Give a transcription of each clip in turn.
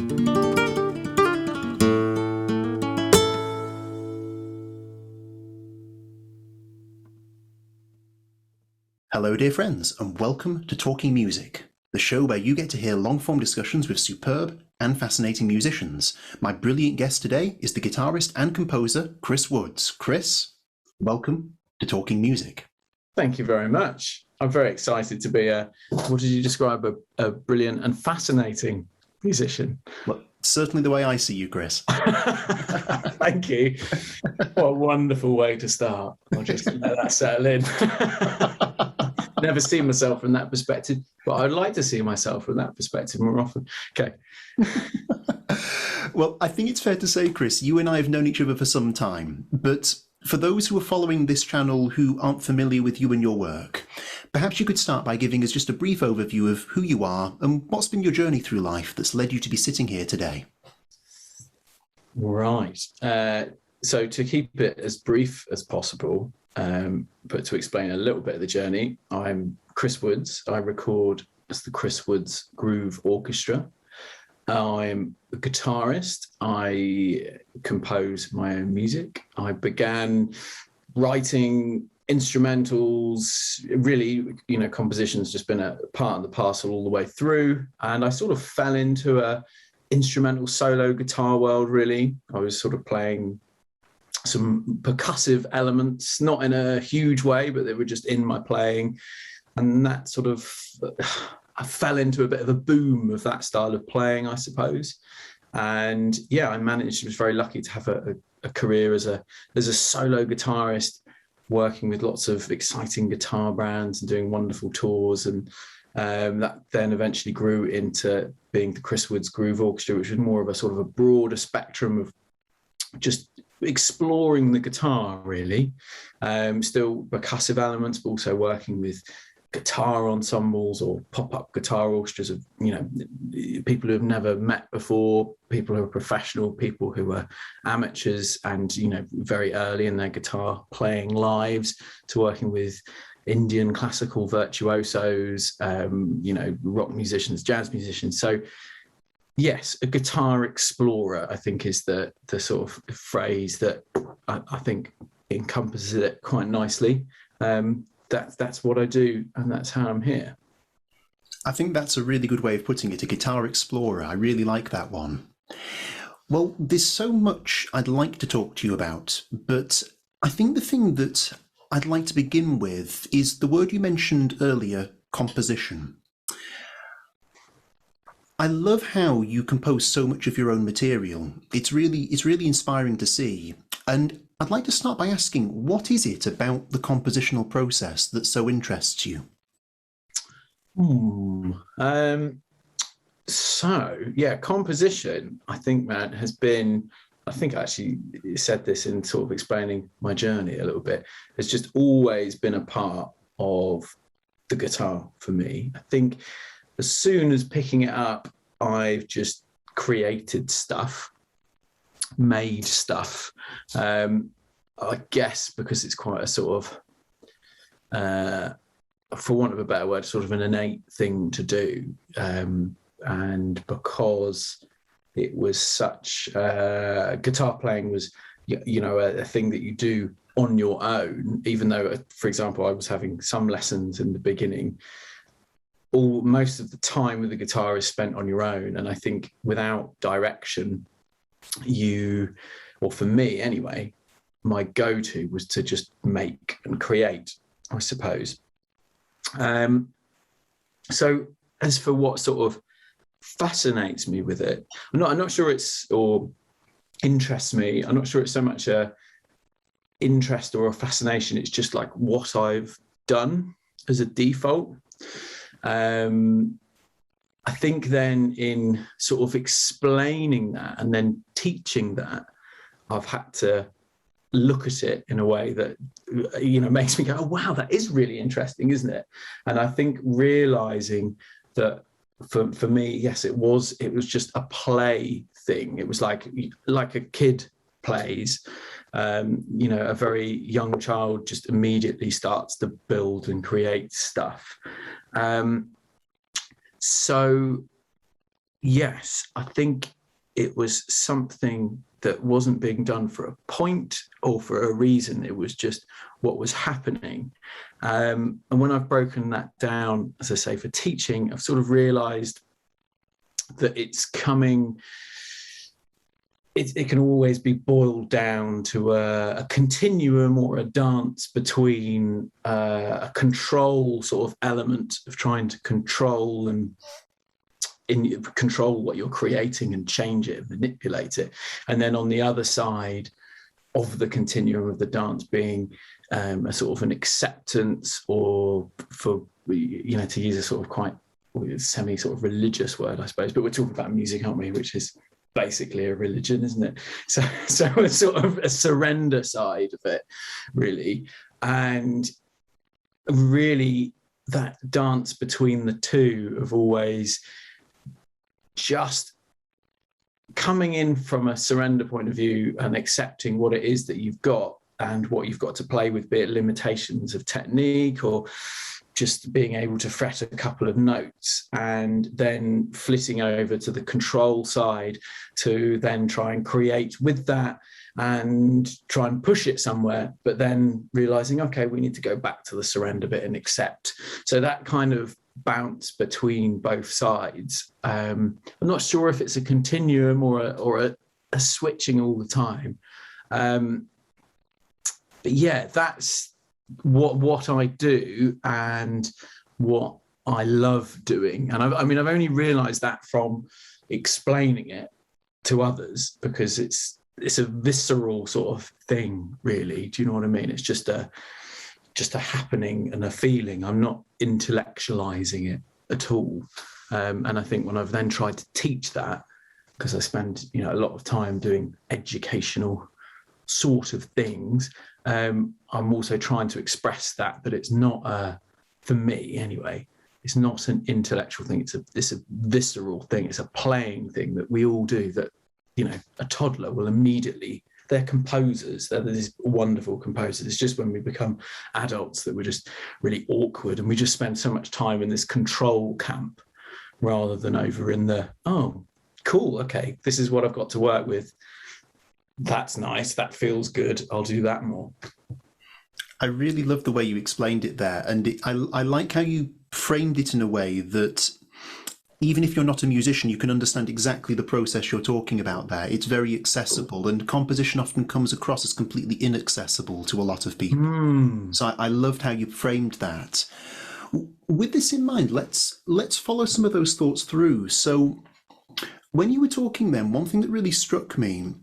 Hello dear friends, and welcome to Talking Music, the show where you get to hear long-form discussions with superb and fascinating musicians. My brilliant guest today is the guitarist and composer, Chirs Wood. Chris, welcome to Talking Music. Thank you very much. I'm very excited to be what did you describe, a brilliant and fascinating musician? Well, certainly the way I see you, Chris. Thank you. What a wonderful way to start. I'll just let that settle in. Never seen myself from that perspective, but I'd like to see myself from that perspective more often. Okay. Well, I think it's fair to say, Chris, you and I have known each other for some time, but for those who are following this channel who aren't familiar with you and your work, perhaps you could start by giving us just a brief overview of who you are and what's been your journey through life that's led you to be sitting here today. Right. So to keep it as brief as possible, but to explain a little bit of the journey, I'm Chirs Wood. I record as the Chirs Wood Groove Orchestra. I'm a guitarist. I compose my own music. I began writing instrumentals, really, composition's just been a part of the parcel all the way through. And I sort of fell into a instrumental solo guitar world, really. I was sort of playing some percussive elements, not in a huge way, but they were just in my playing. And that sort of, I fell into a bit of a boom of that style of playing, I suppose. And yeah, I was very lucky to have a career as a solo guitarist, working with lots of exciting guitar brands and doing wonderful tours. And that then eventually grew into being the Chirs Wood Groove Orchestra, which was more of a sort of a broader spectrum of just exploring the guitar, really. Still percussive elements, but also working with guitar ensembles or pop-up guitar orchestras of, people who have never met before, people who are professional, people who are amateurs and, very early in their guitar playing lives, to working with Indian classical virtuosos, rock musicians, jazz musicians. So yes, a guitar explorer, I think, is the sort of phrase that I think encompasses it quite nicely. That's what I do, and that's how I'm here. I think that's a really good way of putting it, a guitar explorer. I really like that one. Well, there's so much I'd like to talk to you about, but I think the thing that I'd like to begin with is the word you mentioned earlier, composition. I love how you compose so much of your own material. It's really inspiring to see. And I'd like to start by asking, what is it about the compositional process that so interests you? So, yeah, composition, I think, man, has been, I think I actually said this in sort of explaining my journey a little bit, has just always been a part of the guitar for me. I think as soon as picking it up, I've just created stuff, made stuff. I guess because it's quite a sort of, for want of a better word, sort of an innate thing to do. And because it was such, guitar playing was, a thing that you do on your own, even though, for example, I was having some lessons in the beginning. Most of the time with the guitar is spent on your own. And I think without direction, or for me anyway, my go-to was to just make and create, I suppose. So as for what sort of fascinates me with it, I'm not sure or interests me. I'm not sure it's so much a interest or a fascination. It's just like what I've done as a default. I think then in sort of explaining that and then teaching that, I've had to look at it in a way that, makes me go, oh, wow, that is really interesting, isn't it? And I think realizing that for me, yes, it was just a play thing. It was like a kid plays, a very young child just immediately starts to build and create stuff. So yes, I think it was something that wasn't being done for a point or for a reason. It was just what was happening. And when I've broken that down, as I say, for teaching, I've sort of realized that it's coming, it can always be boiled down to a continuum or a dance between a control sort of element of trying to control and control what you're creating and change it and manipulate it. And then on the other side of the continuum of the dance being a sort of an acceptance, or for, you know, to use a sort of quite semi sort of religious word, I suppose, but we're talking about music, aren't we? Which is basically a religion, isn't it? So a sort of a surrender side of it, really. And really that dance between the two of always just coming in from a surrender point of view and accepting what it is that you've got and what you've got to play with, be it limitations of technique or just being able to fret a couple of notes, and then flitting over to the control side to then try and create with that and try and push it somewhere, but then realizing, okay, we need to go back to the surrender bit and accept. So that kind of bounce between both sides. I'm not sure if it's a continuum or a switching all the time. But yeah, that's what I do and what I love doing. And I mean, I've only realized that from explaining it to others, because it's a visceral sort of thing, really. Do you know what I mean? It's just a happening and a feeling. I'm not intellectualizing it at all. And I think when I've then tried to teach that, because I spend, you know, a lot of time doing educational sort of things, I'm also trying to express that it's not for me anyway, it's not an intellectual thing, it's a visceral thing, it's a playing thing that we all do, that, you know, a toddler will immediately, they're composers, they're these wonderful composers. It's just when we become adults that we're just really awkward, and we just spend so much time in this control camp rather than over in the, oh, cool, okay, this is what I've got to work with. That's nice, that feels good, I'll do that more. I really love the way you explained it there. And I like how you framed it in a way that even if you're not a musician, you can understand exactly the process you're talking about there. It's very accessible, and composition often comes across as completely inaccessible to a lot of people. So I loved how you framed that. With this in mind, let's follow some of those thoughts through. So when you were talking then, one thing that really struck me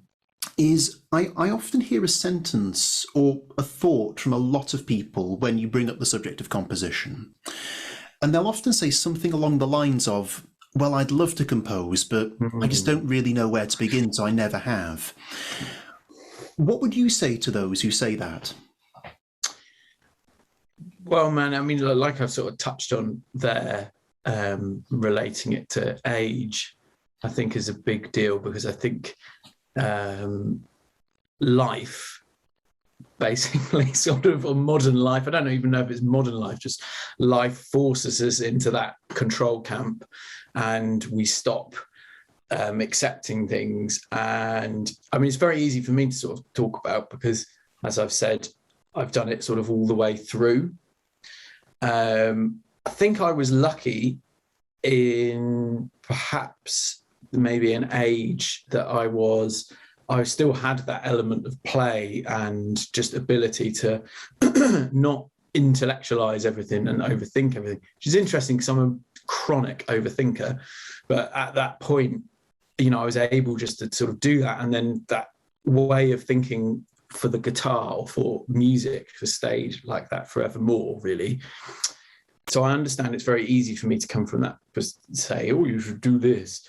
is I often hear a sentence or a thought from a lot of people when you bring up the subject of composition. And they'll often say something along the lines of, well, I'd love to compose, but I just don't really know where to begin, so I never have. What would you say to those who say that? Well, man, I mean, like I've sort of touched on there, relating it to age, I think is a big deal, because I think life, basically, sort of, or modern life, I don't even know if it's modern life, just life forces us into that control camp, and we stop accepting things. And I mean, it's very easy for me to sort of talk about, because, as I've said, I've done it sort of all the way through. I think I was lucky in perhaps maybe an age that I still had that element of play and just ability to not intellectualize everything and overthink everything, which is interesting because I'm a chronic overthinker. But at that point, you know, I was able just to sort of do that. And then that way of thinking for the guitar or for music, for stage, like that forevermore, really. So I understand it's very easy for me to come from that, just say, oh, you should do this.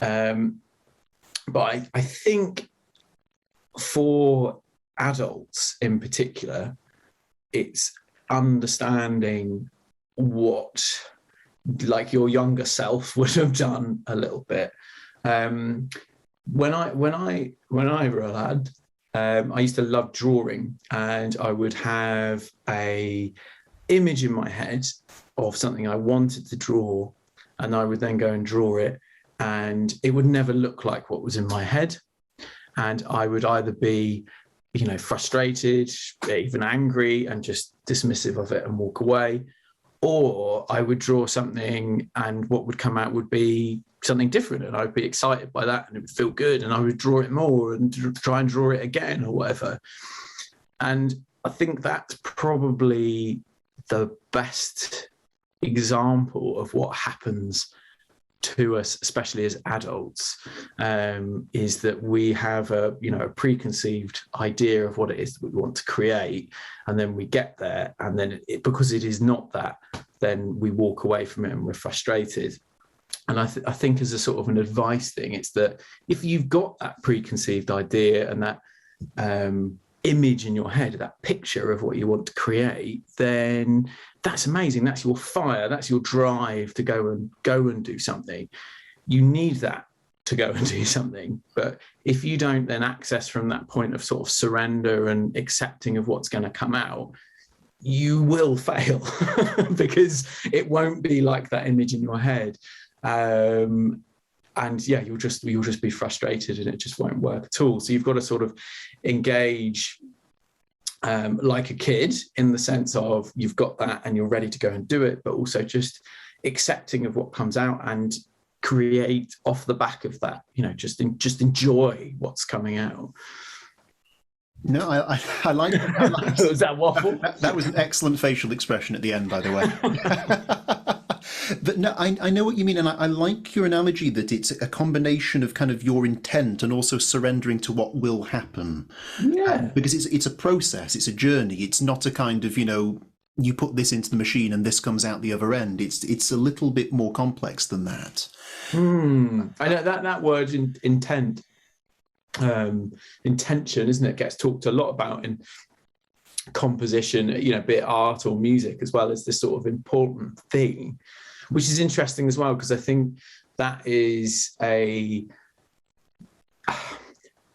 But I think for adults in particular, it's understanding what, like, your younger self would have done a little bit. When I were a lad, I used to love drawing, and I would have a image in my head of something I wanted to draw, and I would then go and draw it. and it would never look like what was in my head. And I would either be, frustrated, even angry, and just dismissive of it and walk away, or I would draw something and what would come out would be something different, and I'd be excited by that and it would feel good, and I would draw it more and try and draw it again or whatever. And I think that's probably the best example of what happens to us, especially as adults, is that we have a preconceived idea of what it is that we want to create, and then we get there, and then because it is not that, then we walk away from it and we're frustrated. And I think as a sort of an advice thing, it's that if you've got that preconceived idea and that image in your head, that picture of what you want to create, then that's amazing. That's your fire. That's your drive to go and do something. You need that to go and do something. But if you don't then access from that point of sort of surrender and accepting of what's going to come out, you will fail because it won't be like that image in your head. And yeah, you'll just be frustrated and it just won't work at all. So you've got to sort of engage like a kid, in the sense of you've got that and you're ready to go and do it, but also just accepting of what comes out and create off the back of that. Just enjoy what's coming out. No, I like that. Was that waffle? That was an excellent facial expression at the end, by the way. But no, I know what you mean, and I like your analogy that it's a combination of kind of your intent and also surrendering to what will happen. Yeah. Because it's a process, it's a journey. It's not a kind of, you put this into the machine and this comes out the other end. It's a little bit more complex than that. I know that word intent, intention, isn't it, gets talked a lot about in composition, be it art or music, as well as this sort of important thing, which is interesting as well, because I think that is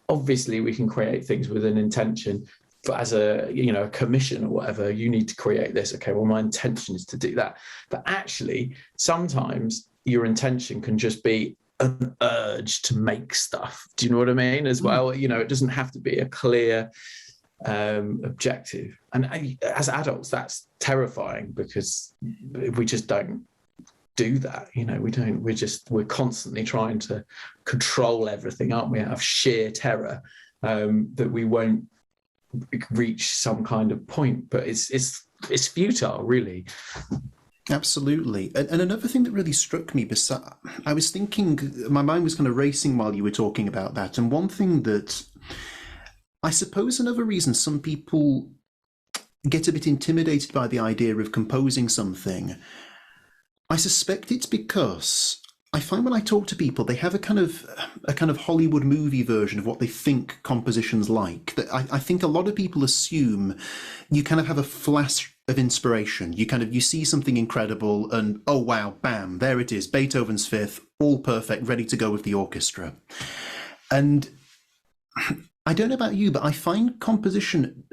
obviously we can create things with an intention, but as a commission or whatever, you need to create this. Okay, well, my intention is to do that. But actually, sometimes your intention can just be an urge to make stuff. Do you know what I mean? As well, it doesn't have to be a clear objective. And as adults, that's terrifying, because we just don't do that. We're constantly trying to control everything, aren't we, out of sheer terror that we won't reach some kind of point. But it's futile, really. Absolutely. And another thing that really struck me, I was thinking, my mind was kind of racing while you were talking about that, and one thing that I suppose another reason some people get a bit intimidated by the idea of composing something, I suspect it's because I find when I talk to people, they have a kind of Hollywood movie version of what they think composition's like. That I think a lot of people assume you kind of have a flash of inspiration. You see something incredible and, oh wow, bam, there it is, Beethoven's Fifth, all perfect, ready to go with the orchestra. And I don't know about you, but I find composition,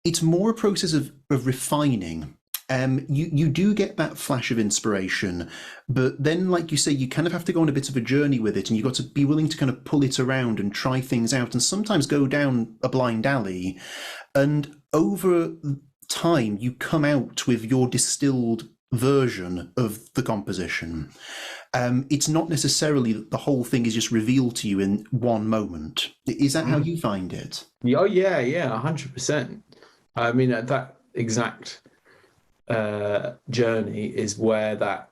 it's more a process of refining. You do get that flash of inspiration, but then, like you say, you kind of have to go on a bit of a journey with it, and you've got to be willing to kind of pull it around and try things out, and sometimes go down a blind alley. And over time, you come out with your distilled version of the composition. It's not necessarily that the whole thing is just revealed to you in one moment. Is that how you find it? Oh, yeah, 100%. I mean, that exact journey is where that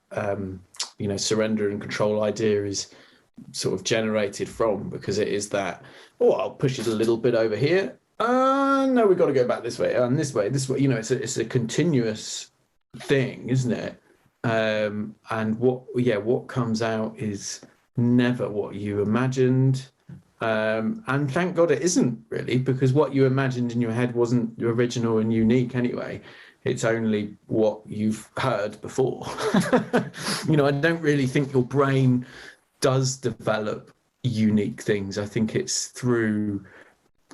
surrender and control idea is sort of generated from, because it is that, I'll push it a little bit over here. No, we've got to go back this way and this way. It's a continuous thing, isn't it? And what comes out is never what you imagined. And thank God it isn't, really, because what you imagined in your head wasn't original and unique anyway. It's only what you've heard before. I don't really think your brain does develop unique things. I think it's through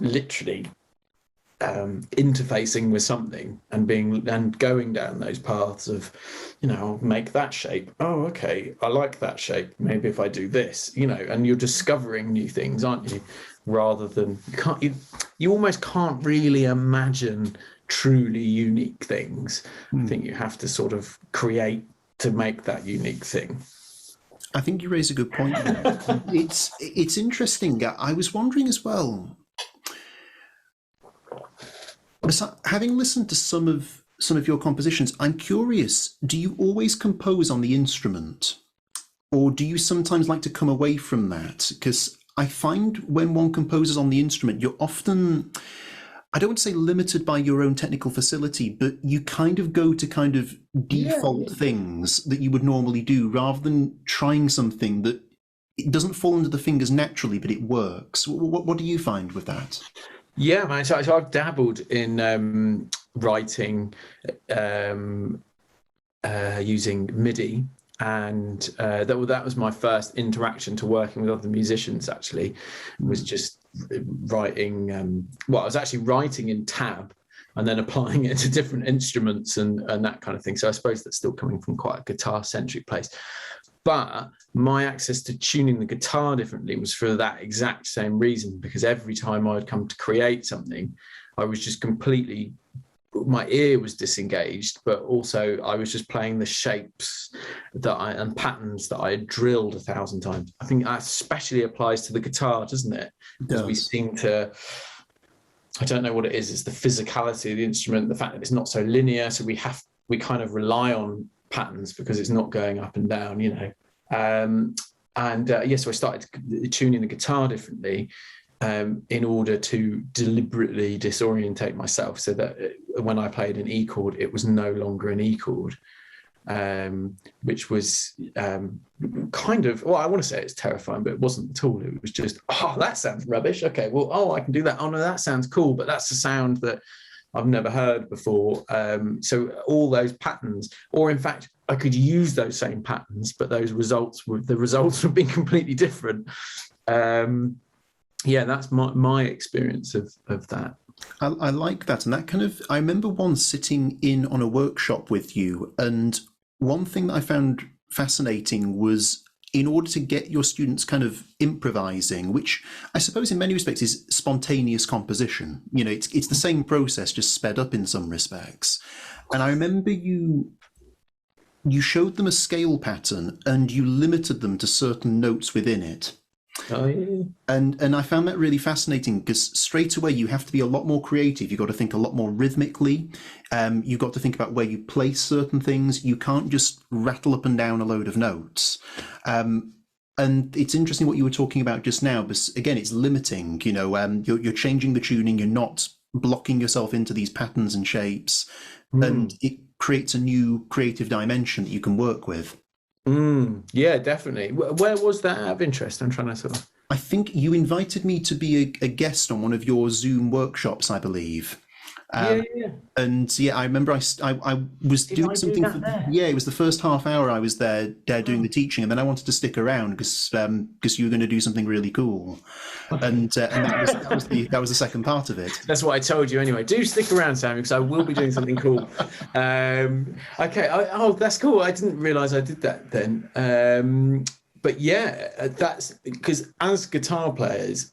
literally interfacing with something and going down those paths of, I'll make that shape. Oh, okay, I like that shape. Maybe if I do this, and you're discovering new things, aren't you? Rather than you almost can't really imagine truly unique things. I think you have to sort of create to make that unique thing. I think you raise a good point there. It's interesting. I was wondering as well, having listened to some of your compositions, I'm curious, do you always compose on the instrument? Or do you sometimes like to come away from that? Because I find when one composes on the instrument, you're often, I don't want to say limited by your own technical facility, but you kind of go to kind of default things that you would normally do rather than trying something that it doesn't fall under the fingers naturally, but it works. What do you find with that? Yeah, man. So I've dabbled in writing using MIDI, and that was my first interaction to working with other musicians. Actually, was just writing. I was actually writing in tab and then applying it to different instruments and that kind of thing. So I suppose that's still coming from quite a guitar-centric place. But my access to tuning the guitar differently was for that exact same reason, because every time I would come to create something, I was just completely, my ear was disengaged, but also I was just playing the shapes and patterns that I had drilled 1,000 times. I think that especially applies to the guitar, doesn't it? Because we seem to, I don't know what it is, it's the physicality of the instrument, the fact that it's not so linear. So we kind of rely on patterns because it's not going up and down, so I started tuning the guitar differently in order to deliberately disorientate myself, so that when I played an E chord, it was no longer an E chord, which was kind of, I want to say it's terrifying, but it wasn't at all. It was just, that sounds rubbish. Okay, well, I can do that. Oh no, that sounds cool, but that's a sound that I've never heard before. So all those patterns, or in fact, I could use those same patterns, but the results would be completely different. That's my experience of that. I like that. And that kind of, I remember once sitting in on a workshop with you, and one thing that I found fascinating was, in order to get your students kind of improvising, which I suppose in many respects is spontaneous composition. It's the same process, just sped up in some respects. And I remember you showed them a scale pattern and you limited them to certain notes within it. Oh, yeah. And I found that really fascinating, because straight away you have to be a lot more creative. You've got to think a lot more rhythmically. You've got to think about where you place certain things. You can't just rattle up and down a load of notes. And it's interesting what you were talking about just now, but again, it's limiting. You're changing the tuning. You're not blocking yourself into these patterns and shapes, and it creates a new creative dimension that you can work with. Yeah, definitely. Where was that out of interest? I'm trying to sort of... I think you invited me to be a guest on one of your Zoom workshops, I believe. And I remember I was doing something. It was the first half hour I was there doing the teaching, and then I wanted to stick around because you were going to do something really cool, and that was the second part of it. That's what I told you anyway. Do stick around, Sam, because I will be doing something cool. Okay. That's cool. I didn't realise I did that then. But yeah, that's because as guitar players,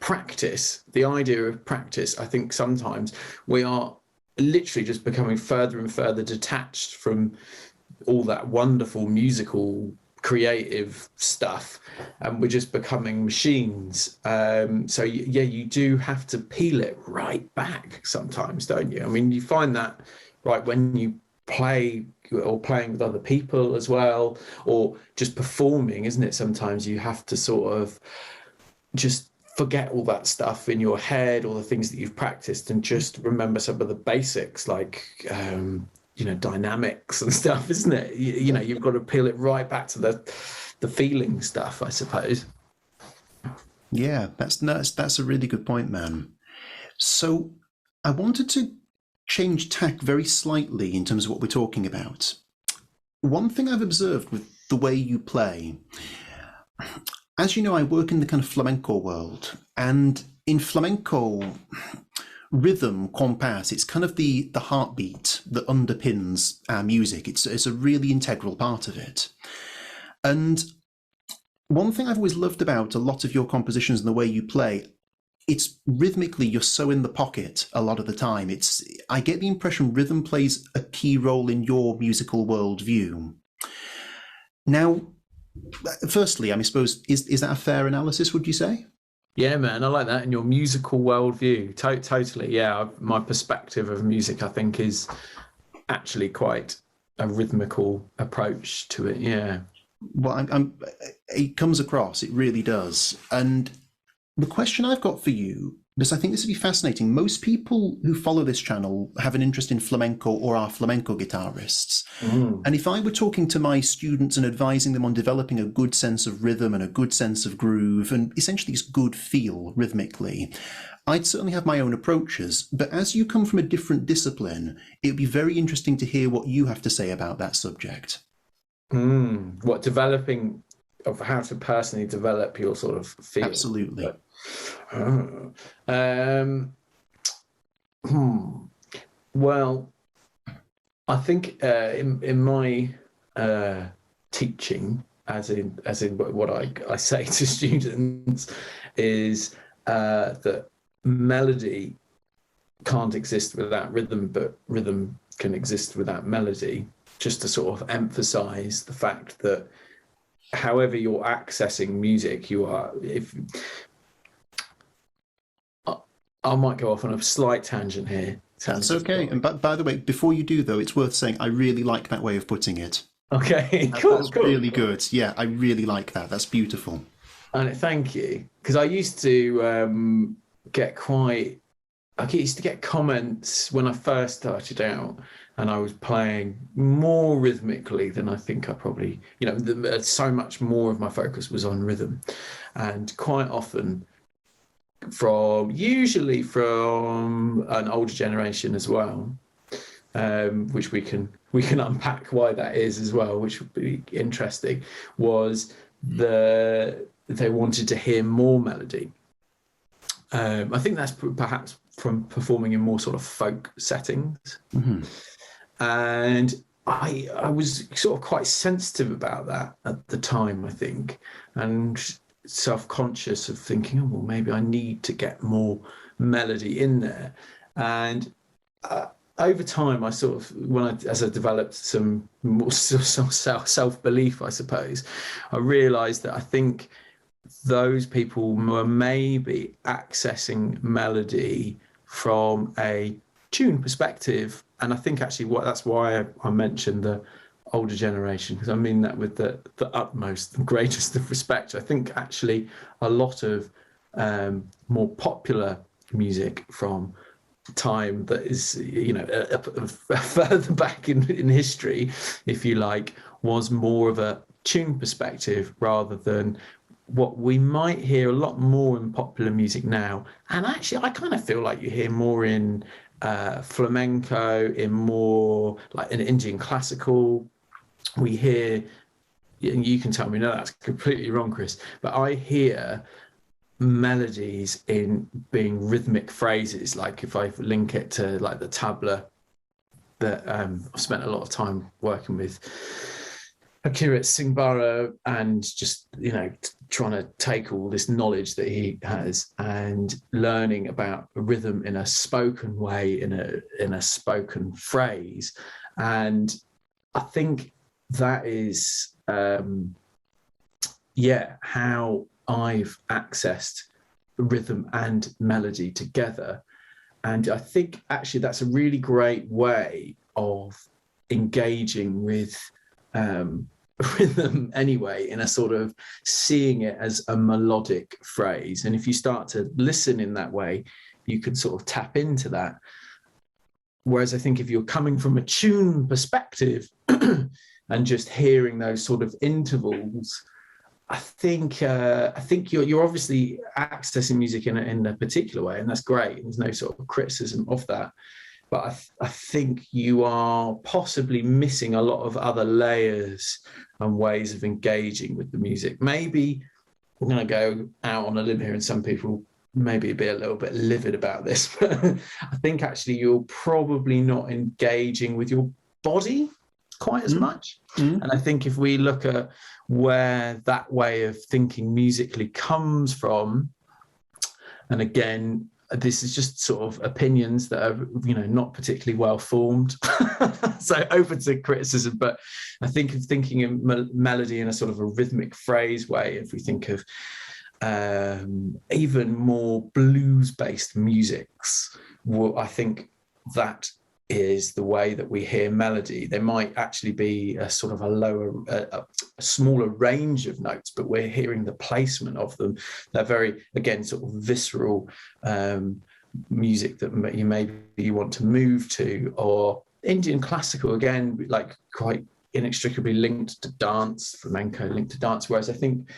the idea of practice, I think sometimes we are literally just becoming further and further detached from all that wonderful musical creative stuff, and we're just becoming machines. So you do have to peel it right back sometimes, don't you? I mean, you find that right when you play or playing with other people as well, or just performing, isn't it? Sometimes you have to sort of just forget all that stuff in your head, all the things that you've practiced, and just remember some of the basics, like dynamics and stuff, isn't it? You've got to peel it right back to the feeling stuff, I suppose. Yeah, that's a really good point, man. So I wanted to change tack very slightly in terms of what we're talking about. One thing I've observed with the way you play, as you know, I work in the kind of flamenco world, and in flamenco, rhythm, compas, it's kind of the heartbeat that underpins our music. It's a really integral part of it. And one thing I've always loved about a lot of your compositions and the way you play, it's rhythmically, you're so in the pocket a lot of the time. I get the impression rhythm plays a key role in your musical worldview. Now, firstly, I suppose, is that a fair analysis, would you say? Yeah, man, I like that. And your musical worldview, totally. Yeah, my perspective of music, I think, is actually quite a rhythmical approach to it. Yeah. Well, it comes across, it really does. And the question I've got for you, because I think this would be fascinating. Most people who follow this channel have an interest in flamenco or are flamenco guitarists. And if I were talking to my students and advising them on developing a good sense of rhythm and a good sense of groove and essentially this good feel rhythmically, I'd certainly have my own approaches. But as you come from a different discipline, it would be very interesting to hear what you have to say about that subject. What developing of how to personally develop your sort of feel? Absolutely. Well, I think in my teaching, as in what I say to students, is that melody can't exist without rhythm, but rhythm can exist without melody. Just to sort of emphasize the fact that however you're accessing music, I might go off on a slight tangent here. That's okay. And by the way, before you do, though, it's worth saying I really like that way of putting it. Okay, cool. That's really good. Yeah, I really like that. That's beautiful. And thank you, because I used to get comments when I first started out, and I was playing more rhythmically than I think I probably, so much more of my focus was on rhythm, and quite often usually from an older generation as well, which we can unpack why that is as well, which would be interesting, was they wanted to hear more melody. I think that's perhaps from performing in more sort of folk settings. And I was sort of quite sensitive about that at the time, I think, and self-conscious of thinking, oh, well, maybe I need to get more melody in there. And over time, I sort of, as I developed some more self-belief, I suppose, I realized that I think those people were maybe accessing melody from a tune perspective. And I think actually that's why I mentioned the older generation, because I mean that with the utmost, the greatest of respect. I think actually a lot of more popular music from time that is, further back in history, if you like, was more of a tune perspective rather than what we might hear a lot more in popular music now. And actually, I kind of feel like you hear more in flamenco, in more like in Indian classical. We hear, and you can tell me, no, that's completely wrong, Chris, but I hear melodies in being rhythmic phrases. Like if I link it to like the tabla that I've spent a lot of time working with Chirs Wood and just, trying to take all this knowledge that he has and learning about rhythm in a spoken way, in a spoken phrase. And I think that is, how I've accessed rhythm and melody together. And I think actually that's a really great way of engaging with rhythm anyway, in a sort of seeing it as a melodic phrase. And if you start to listen in that way, you can sort of tap into that. Whereas I think if you're coming from a tune perspective and just hearing those sort of intervals, I think you're obviously accessing music in a particular way, and that's great. There's no sort of criticism of that. But I think you are possibly missing a lot of other layers and ways of engaging with the music. Maybe I'm going to go out on a limb here, and some people maybe be a little bit livid about this, but I think actually you're probably not engaging with your body quite as much. And I think if we look at where that way of thinking musically comes from, and again, this is just sort of opinions that are, not particularly well formed. So open to criticism, but I think of thinking in melody in a sort of a rhythmic phrase way, if we think of even more blues-based musics, well, I think that is the way that we hear melody. There might actually be a sort of a smaller range of notes, but we're hearing the placement of them. They're very, again, sort of visceral music that you want to move to, or Indian classical, again, like quite inextricably linked to dance, flamenco linked to dance. Whereas I think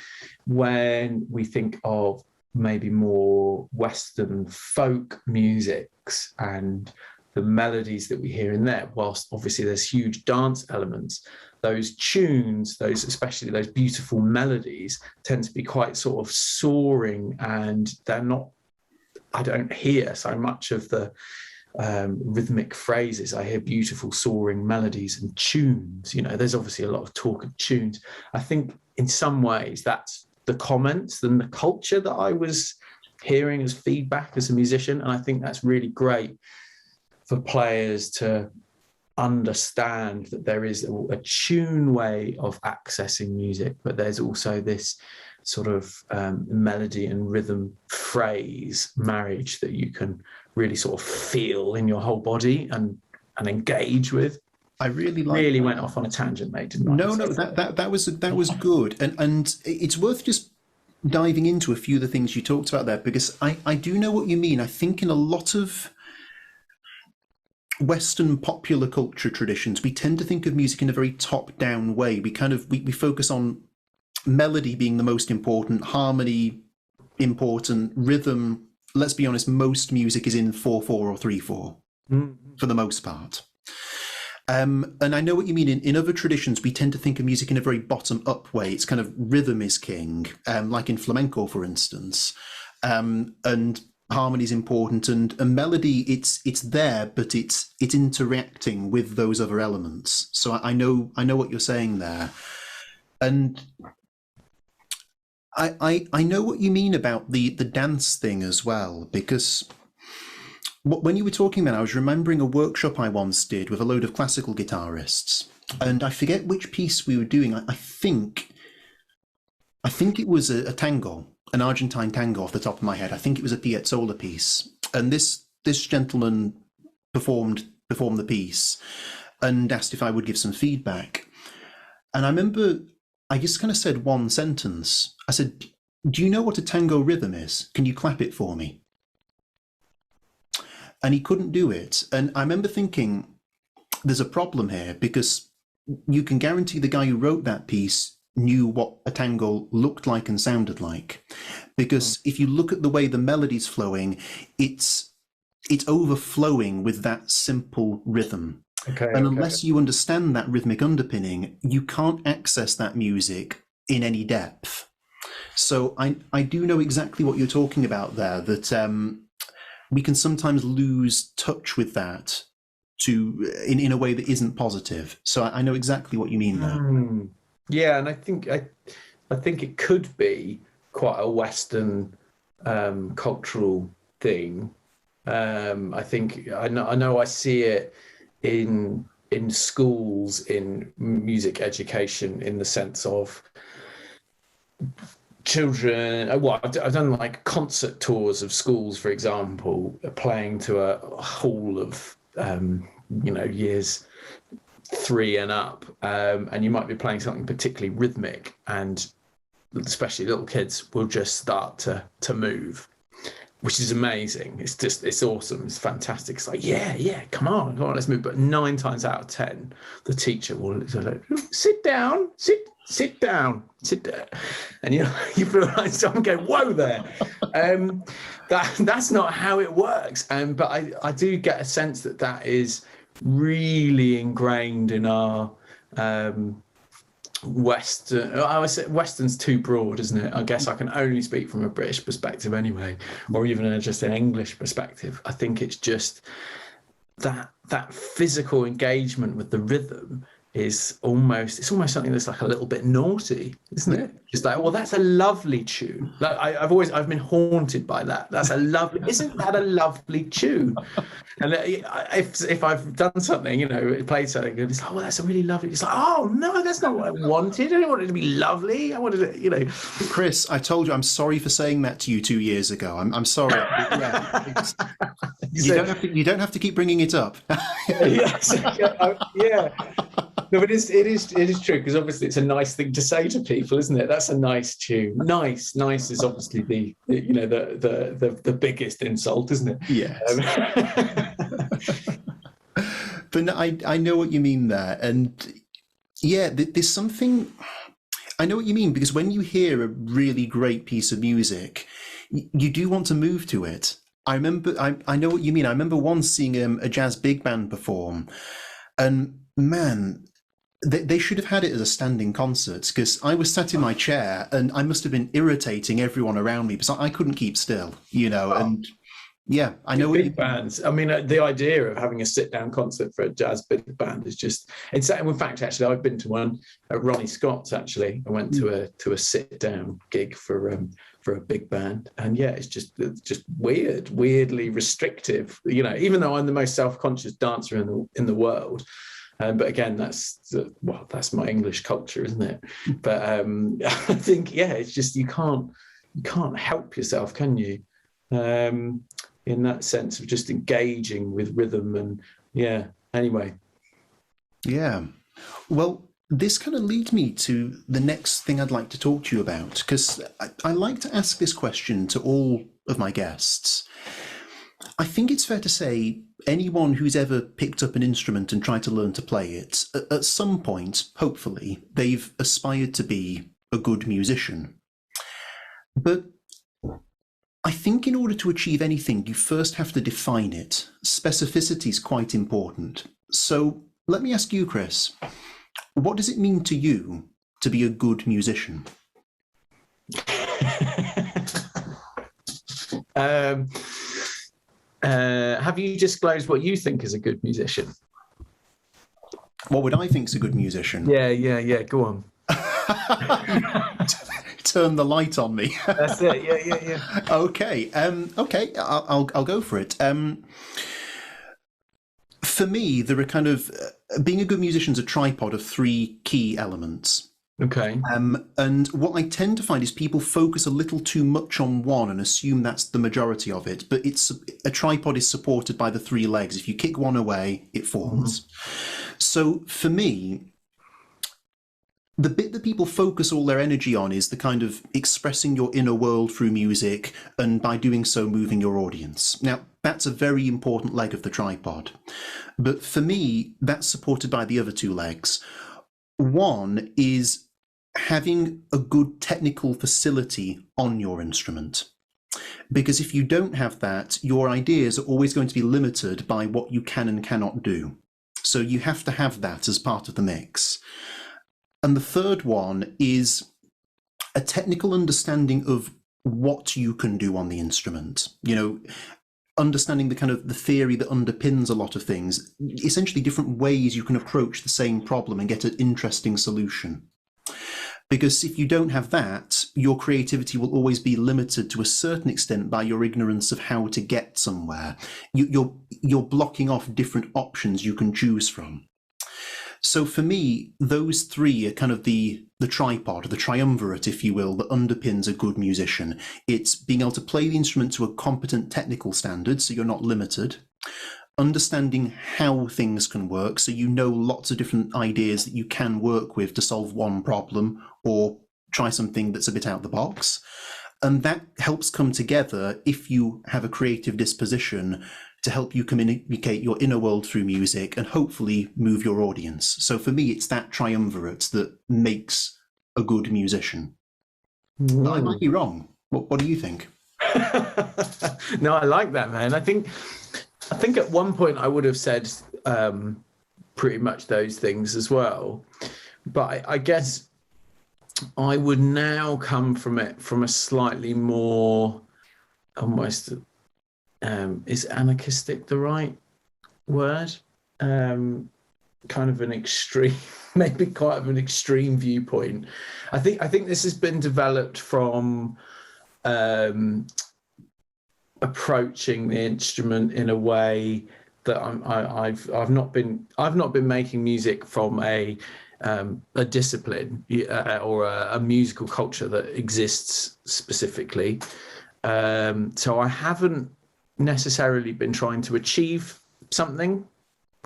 when we think of maybe more Western folk musics and the melodies that we hear in there, whilst obviously there's huge dance elements, those tunes, especially those beautiful melodies, tend to be quite sort of soaring, and I don't hear so much of the rhythmic phrases. I hear beautiful soaring melodies and tunes. There's obviously a lot of talk of tunes. I think in some ways that's the comments and the culture that I was hearing as feedback as a musician, and I think that's really great for players to understand that there is a tune way of accessing music, but there's also this sort of melody and rhythm phrase marriage that you can really sort of feel in your whole body and engage with. I really went off on a tangent, mate, didn't I? No, that was good, and it's worth just diving into a few of the things you talked about there, because I do know what you mean. I think in a lot of Western popular culture traditions, we tend to think of music in a very top-down way. We focus on melody being the most important, harmony important, rhythm. Let's be honest, most music is in 4/4 or 3/4 for the most part. And I know what you mean. In other traditions, we tend to think of music in a very bottom-up way. It's kind of rhythm is king, like in flamenco, for instance, and harmony is important, and a melody, it's there, but it's interacting with those other elements. So I know what you're saying there, and I know what you mean about the dance thing as well, because when you were talking then, I was remembering a workshop I once did with a load of classical guitarists, and I forget which piece we were doing. I think it was a tango, an Argentine tango off the top of my head. I think it was a Piazzolla piece, and this gentleman performed the piece and asked if I would give some feedback. And I remember I just kind of said one sentence. I said, "Do you know what a tango rhythm is? Can you clap it for me?" And he couldn't do it. And I remember thinking, there's a problem here, because you can guarantee the guy who wrote that piece knew what a tango looked like and sounded like. Because if you look at the way the melody's flowing, it's overflowing with that simple rhythm. And unless you understand that rhythmic underpinning, you can't access that music in any depth. So I do know exactly what you're talking about there, that we can sometimes lose touch with that in a way that isn't positive. So I know exactly what you mean there. Yeah, and I think it could be quite a Western cultural thing. I know I see it in schools, in music education, in the sense of children. I've done like concert tours of schools, for example, playing to a hall of years 3 and up, and you might be playing something particularly rhythmic, and especially little kids will just start to move, which is amazing. It's awesome. It's fantastic. It's like, yeah, come on, let's move. But 9 times out of 10, the teacher will like, sit down, and you feel like someone going, whoa there. That's not how it works. But I do get a sense that is really ingrained in our Western. I would say Western's too broad, isn't it? I guess I can only speak from a British perspective anyway, or even just an English perspective. I think it's just that physical engagement with the rhythm is almost something that's like a little bit naughty, isn't it? Just like, well, that's a lovely tune. Like I've been haunted by that. That's a lovely, isn't that a lovely tune? And if I've done something, played something, and it's like, well, that's a really lovely. It's like, oh no, that's not what I wanted. I didn't want it to be lovely. I wanted it, Chris, I told you, I'm sorry for saying that to you 2 years ago. I'm sorry. Yeah, you don't have to keep bringing it up. Yes, yeah. No, but it is true, because obviously it's a nice thing to say to people, isn't it? That's a nice tune. Nice is obviously the biggest insult, isn't it? Yes. But no, I know what you mean there, and yeah, there's something. I know what you mean, because when you hear a really great piece of music, you do want to move to it. I remember. I know what you mean. I remember once seeing a jazz big band perform, and man, they should have had it as a standing concert, because I was sat in my chair and I must have been irritating everyone around me because I couldn't keep still, and yeah, I know big bands. I mean, the idea of having a sit-down concert for a jazz big band is just. In fact, actually, I've been to one at Ronnie Scott's. Actually, I went to a sit-down gig for a big band, and yeah, it's just weirdly restrictive. Even though I'm the most self-conscious dancer in the world. But again, that's my English culture, isn't it? But I think, yeah, it's just you can't help yourself, can you? In that sense of just engaging with rhythm, and yeah. Anyway, yeah. Well, this kind of leads me to the next thing I'd like to talk to you about, because I like to ask this question to all of my guests. I think it's fair to say anyone who's ever picked up an instrument and tried to learn to play it, at some point, hopefully, they've aspired to be a good musician. But I think in order to achieve anything, you first have to define it. Specificity is quite important. So let me ask you, Chris, what does it mean to you to be a good musician? Have you disclosed what you think is a good musician? What would I think is a good musician? Yeah. Go on. Turn the light on me. That's it. Yeah. Okay. I'll go for it. For me, there are kind of being a good musician is a tripod of three key elements. Okay. And what I tend to find is people focus a little too much on one and assume that's the majority of it. But a tripod is supported by the three legs. If you kick one away, it falls. Mm-hmm. So for me, the bit that people focus all their energy on is the kind of expressing your inner world through music, and by doing so, moving your audience. Now, that's a very important leg of the tripod. But for me, that's supported by the other two legs. One is having a good technical facility on your instrument. Because if you don't have that, your ideas are always going to be limited by what you can and cannot do. So you have to have that as part of the mix. And the third one is a technical understanding of what you can do on the instrument. Understanding the kind of the theory that underpins a lot of things, essentially different ways you can approach the same problem and get an interesting solution. Because if you don't have that, your creativity will always be limited to a certain extent by your ignorance of how to get somewhere. You're blocking off different options you can choose from. So for me, those three are kind of the tripod, the triumvirate, if you will, that underpins a good musician. It's being able to play the instrument to a competent technical standard, so you're not limited. Understanding how things can work, so you know lots of different ideas that you can work with to solve one problem or try something that's a bit out of the box. And that helps come together if you have a creative disposition to help you communicate your inner world through music and hopefully move your audience. So for me, it's that triumvirate that makes a good musician. I might be wrong. What do you think? No, I like that, man. I think at one point I would have said pretty much those things as well. But I guess I would now come from it from a slightly more almost is anarchistic the right word? Kind of an extreme, maybe quite of an extreme viewpoint. I think this has been developed from approaching the instrument in a way that I've not been making music from a discipline or a musical culture that exists specifically. So I haven't necessarily been trying to achieve something.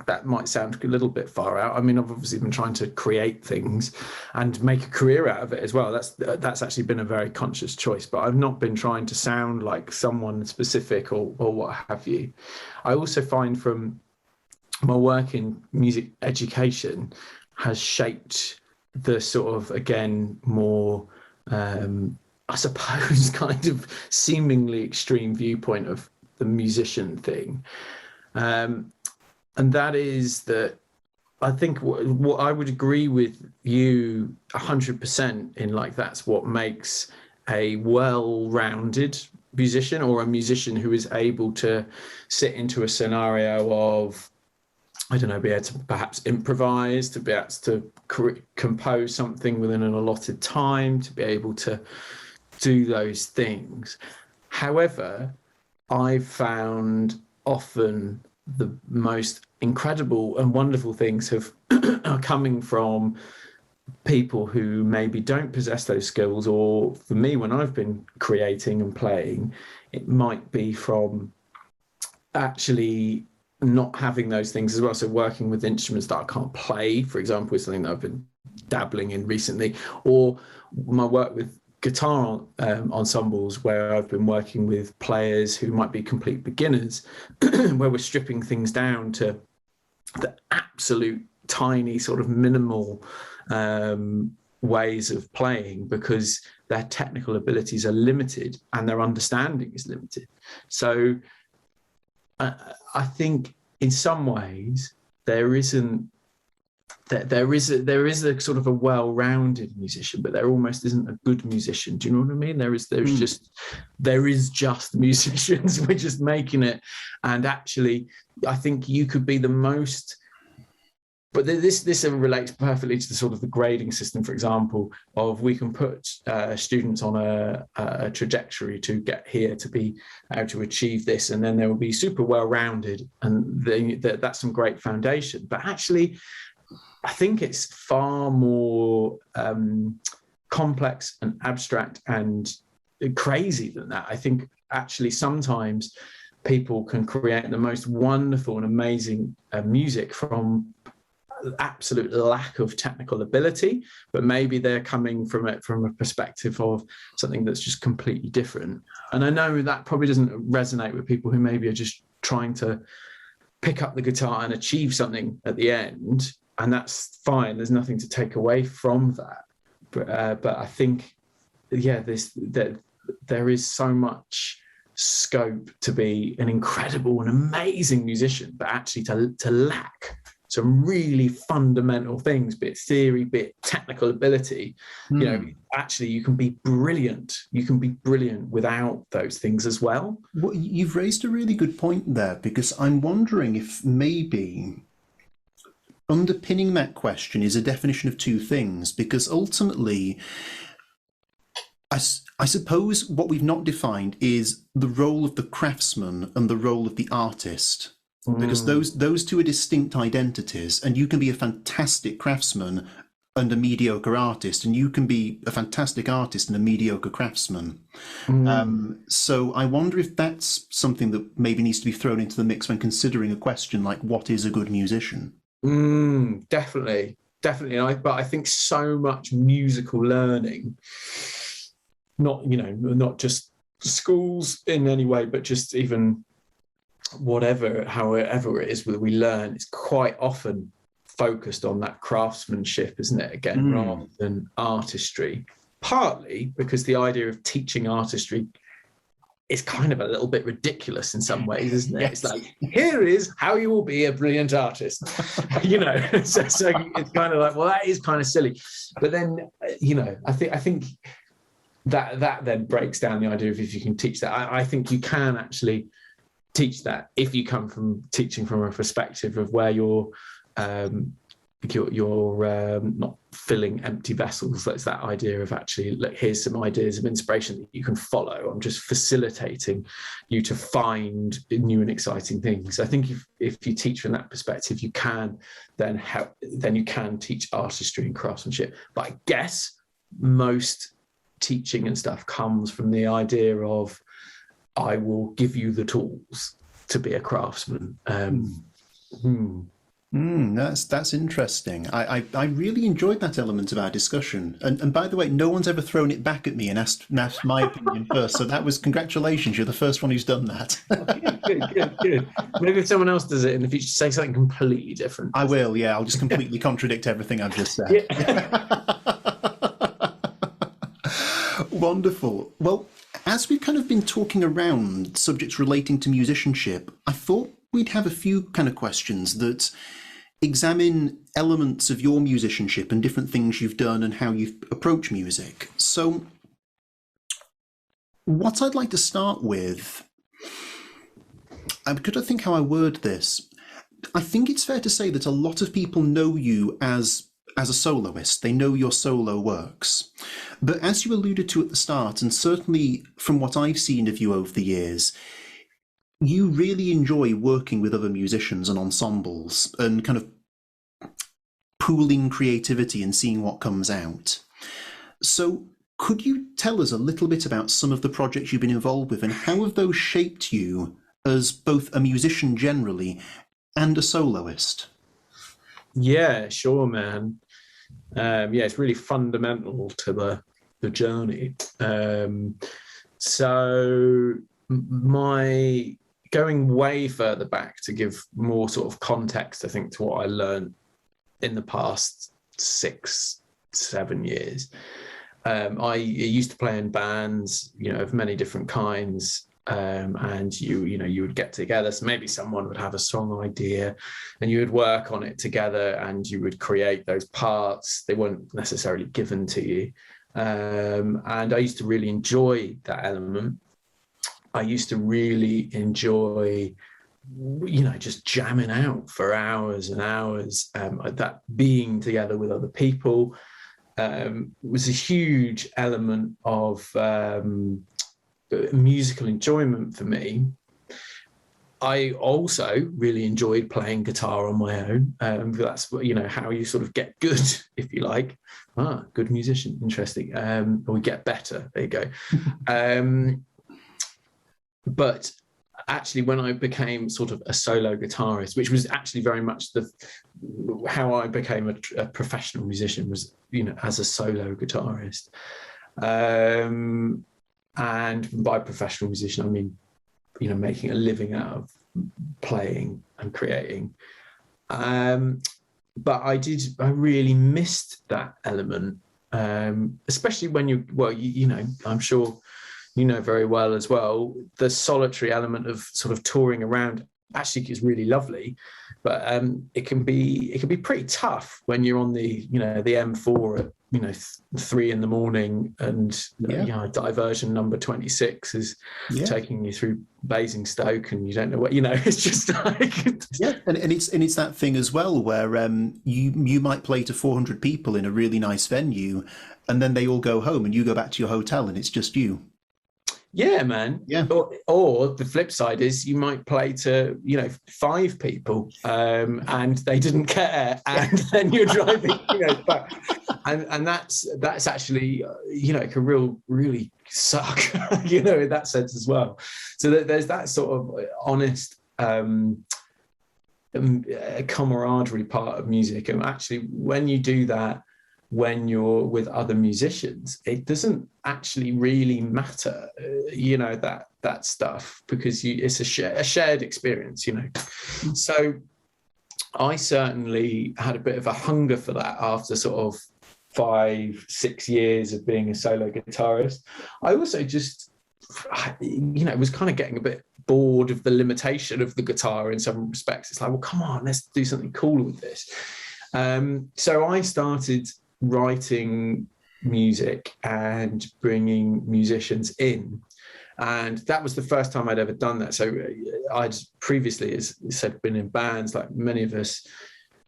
That might sound a little bit far out. I mean, I've obviously been trying to create things and make a career out of it as well. That's actually been a very conscious choice, but I've not been trying to sound like someone specific or what have you. I also find from my work in music education has shaped the sort of, again, more, I suppose, kind of seemingly extreme viewpoint of the musician thing. And that is that I think what I would agree with you 100% in, like, that's what makes a well-rounded musician, or a musician who is able to sit into a scenario of, I don't know, be able to perhaps improvise, to be able to compose something within an allotted time, to be able to do those things. However, I've found often the most incredible and wonderful things are coming from people who maybe don't possess those skills, or for me, when I've been creating and playing, it might be from actually not having those things as well. So working with instruments that I can't play, for example, is something that I've been dabbling in recently, or my work with guitar ensembles where I've been working with players who might be complete beginners, where we're stripping things down to the absolute tiny sort of minimal ways of playing, because their technical abilities are limited and their understanding is limited. So I think in some ways there is a sort of a well-rounded musician, but there almost isn't a good musician. Do you know what I mean? There is just musicians. We're just making it. And actually, I think you could be the most. But this relates perfectly to the sort of the grading system, for example, of we can put students on a trajectory to get here, to be able to achieve this, and then they will be super well-rounded, and that's some great foundation. But actually, I think it's far more complex and abstract and crazy than that. I think actually sometimes people can create the most wonderful and amazing music from absolute lack of technical ability, but maybe they're coming from it from a perspective of something that's just completely different. And I know that probably doesn't resonate with people who maybe are just trying to pick up the guitar and achieve something at the end, and that's fine. There's nothing to take away from that. But I think, yeah, there is so much scope to be an incredible and amazing musician, but actually to lack some really fundamental things, be it theory, be it technical ability. You know, actually you can be brilliant. You can be brilliant without those things as well. Well, you've raised a really good point there, because I'm wondering if maybe underpinning that question is a definition of two things, because ultimately, I suppose what we've not defined is the role of the craftsman and the role of the artist. Because those two are distinct identities, and you can be a fantastic craftsman and a mediocre artist, and you can be a fantastic artist and a mediocre craftsman. So I wonder if that's something that maybe needs to be thrown into the mix when considering a question like, what is a good musician? Definitely. But I think so much musical learning, not just schools in any way, but just even however it is that we learn, it's quite often focused on that craftsmanship, isn't it? Again, rather than artistry. Partly because the idea of teaching artistry it's kind of a little bit ridiculous in some ways, isn't it? Yes. It's like, here is how you will be a brilliant artist, you know. So it's kind of like, well, that is kind of silly. But then, you know, I think that then breaks down the idea of if you can teach that. I think you can actually teach that if you come from teaching from a perspective of where you're not filling empty vessels. That's that idea of actually, look, here's some ideas of inspiration that you can follow. I'm just facilitating you to find new and exciting things. I think if you teach from that perspective, you can then help. Then you can teach artistry and craftsmanship. But I guess most teaching and stuff comes from the idea of, I will give you the tools to be a craftsman. That's interesting. I really enjoyed that element of our discussion. And by the way, no one's ever thrown it back at me and asked my opinion first. So that was, congratulations. You're the first one who's done that. Good. Maybe if someone else does it in the future, say something completely different. I will, yeah. I'll just completely contradict everything I've just said. Yeah. Wonderful. Well, as we've kind of been talking around subjects relating to musicianship, I thought we'd have a few kind of questions that examine elements of your musicianship and different things you've done and how you approach music. So what I'd like to start with, I'm trying to think how I word this. I think it's fair to say that a lot of people know you as a soloist. They know your solo works. But as you alluded to at the start, and certainly from what I've seen of you over the years, you really enjoy working with other musicians and ensembles and kind of pooling creativity and seeing what comes out. So could you tell us a little bit about some of the projects you've been involved with and how have those shaped you as both a musician generally and a soloist? Yeah, sure, man. It's really fundamental to the journey. So my going way further back to give more sort of context, I think, to what I learned in the past 6-7 years. I used to play in bands, you know, of many different kinds. And you would get together. So maybe someone would have a song idea and you would work on it together and you would create those parts. They weren't necessarily given to you. And I used to really enjoy that element. I used to really enjoy, you know, just jamming out for hours and hours. That being together with other people was a huge element of musical enjoyment for me. I also really enjoyed playing guitar on my own. That's, you know, how you sort of get good, if you like. Good musician, interesting. Or we get better. There you go. But actually, when I became sort of a solo guitarist, which was actually very much how I became a professional musician, was, you know, as a solo guitarist. And by professional musician, I mean, you know, making a living out of playing and creating. But I really missed that element, especially when you know, I'm sure you know very well as well, the solitary element of sort of touring around actually is really lovely, but it can be pretty tough when you're on the M4 at 3 a.m. and you know, diversion number 26 is taking you through Basingstoke and you don't know what, you know, it's just like and it's that thing as well where you might play to 400 people in a really nice venue and then they all go home and you go back to your hotel and it's just you. Yeah, man. Yeah. Or the flip side is you might play to, you know, 5 people and they didn't care, and then you're driving, you know, back. And that's actually, you know, it can really suck, you know, in that sense as well. So there's that sort of honest camaraderie part of music. And actually, when you do that, when you're with other musicians, it doesn't actually really matter, you know, that stuff, because it's a shared experience, you know. So I certainly had a bit of a hunger for that after sort of 5-6 years of being a solo guitarist. I also just it was kind of getting a bit bored of the limitation of the guitar in some respects. It's like, well, come on, let's do something cool with this. So I started writing music and bringing musicians in. And that was the first time I'd ever done that. So I'd previously, as I said, been in bands like many of us,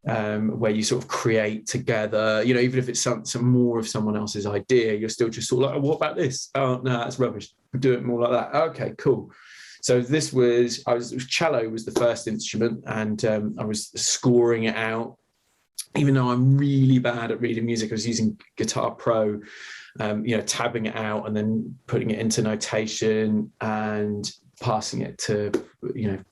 where you sort of create together, even if it's some more of someone else's idea, you're still just sort of like, oh, what about this? Oh, no, that's rubbish. Do it more like that. Okay, cool. So cello was the first instrument, and I was scoring it out. Even though I'm really bad at reading music, I was using Guitar Pro, tabbing it out and then putting it into notation and passing it to,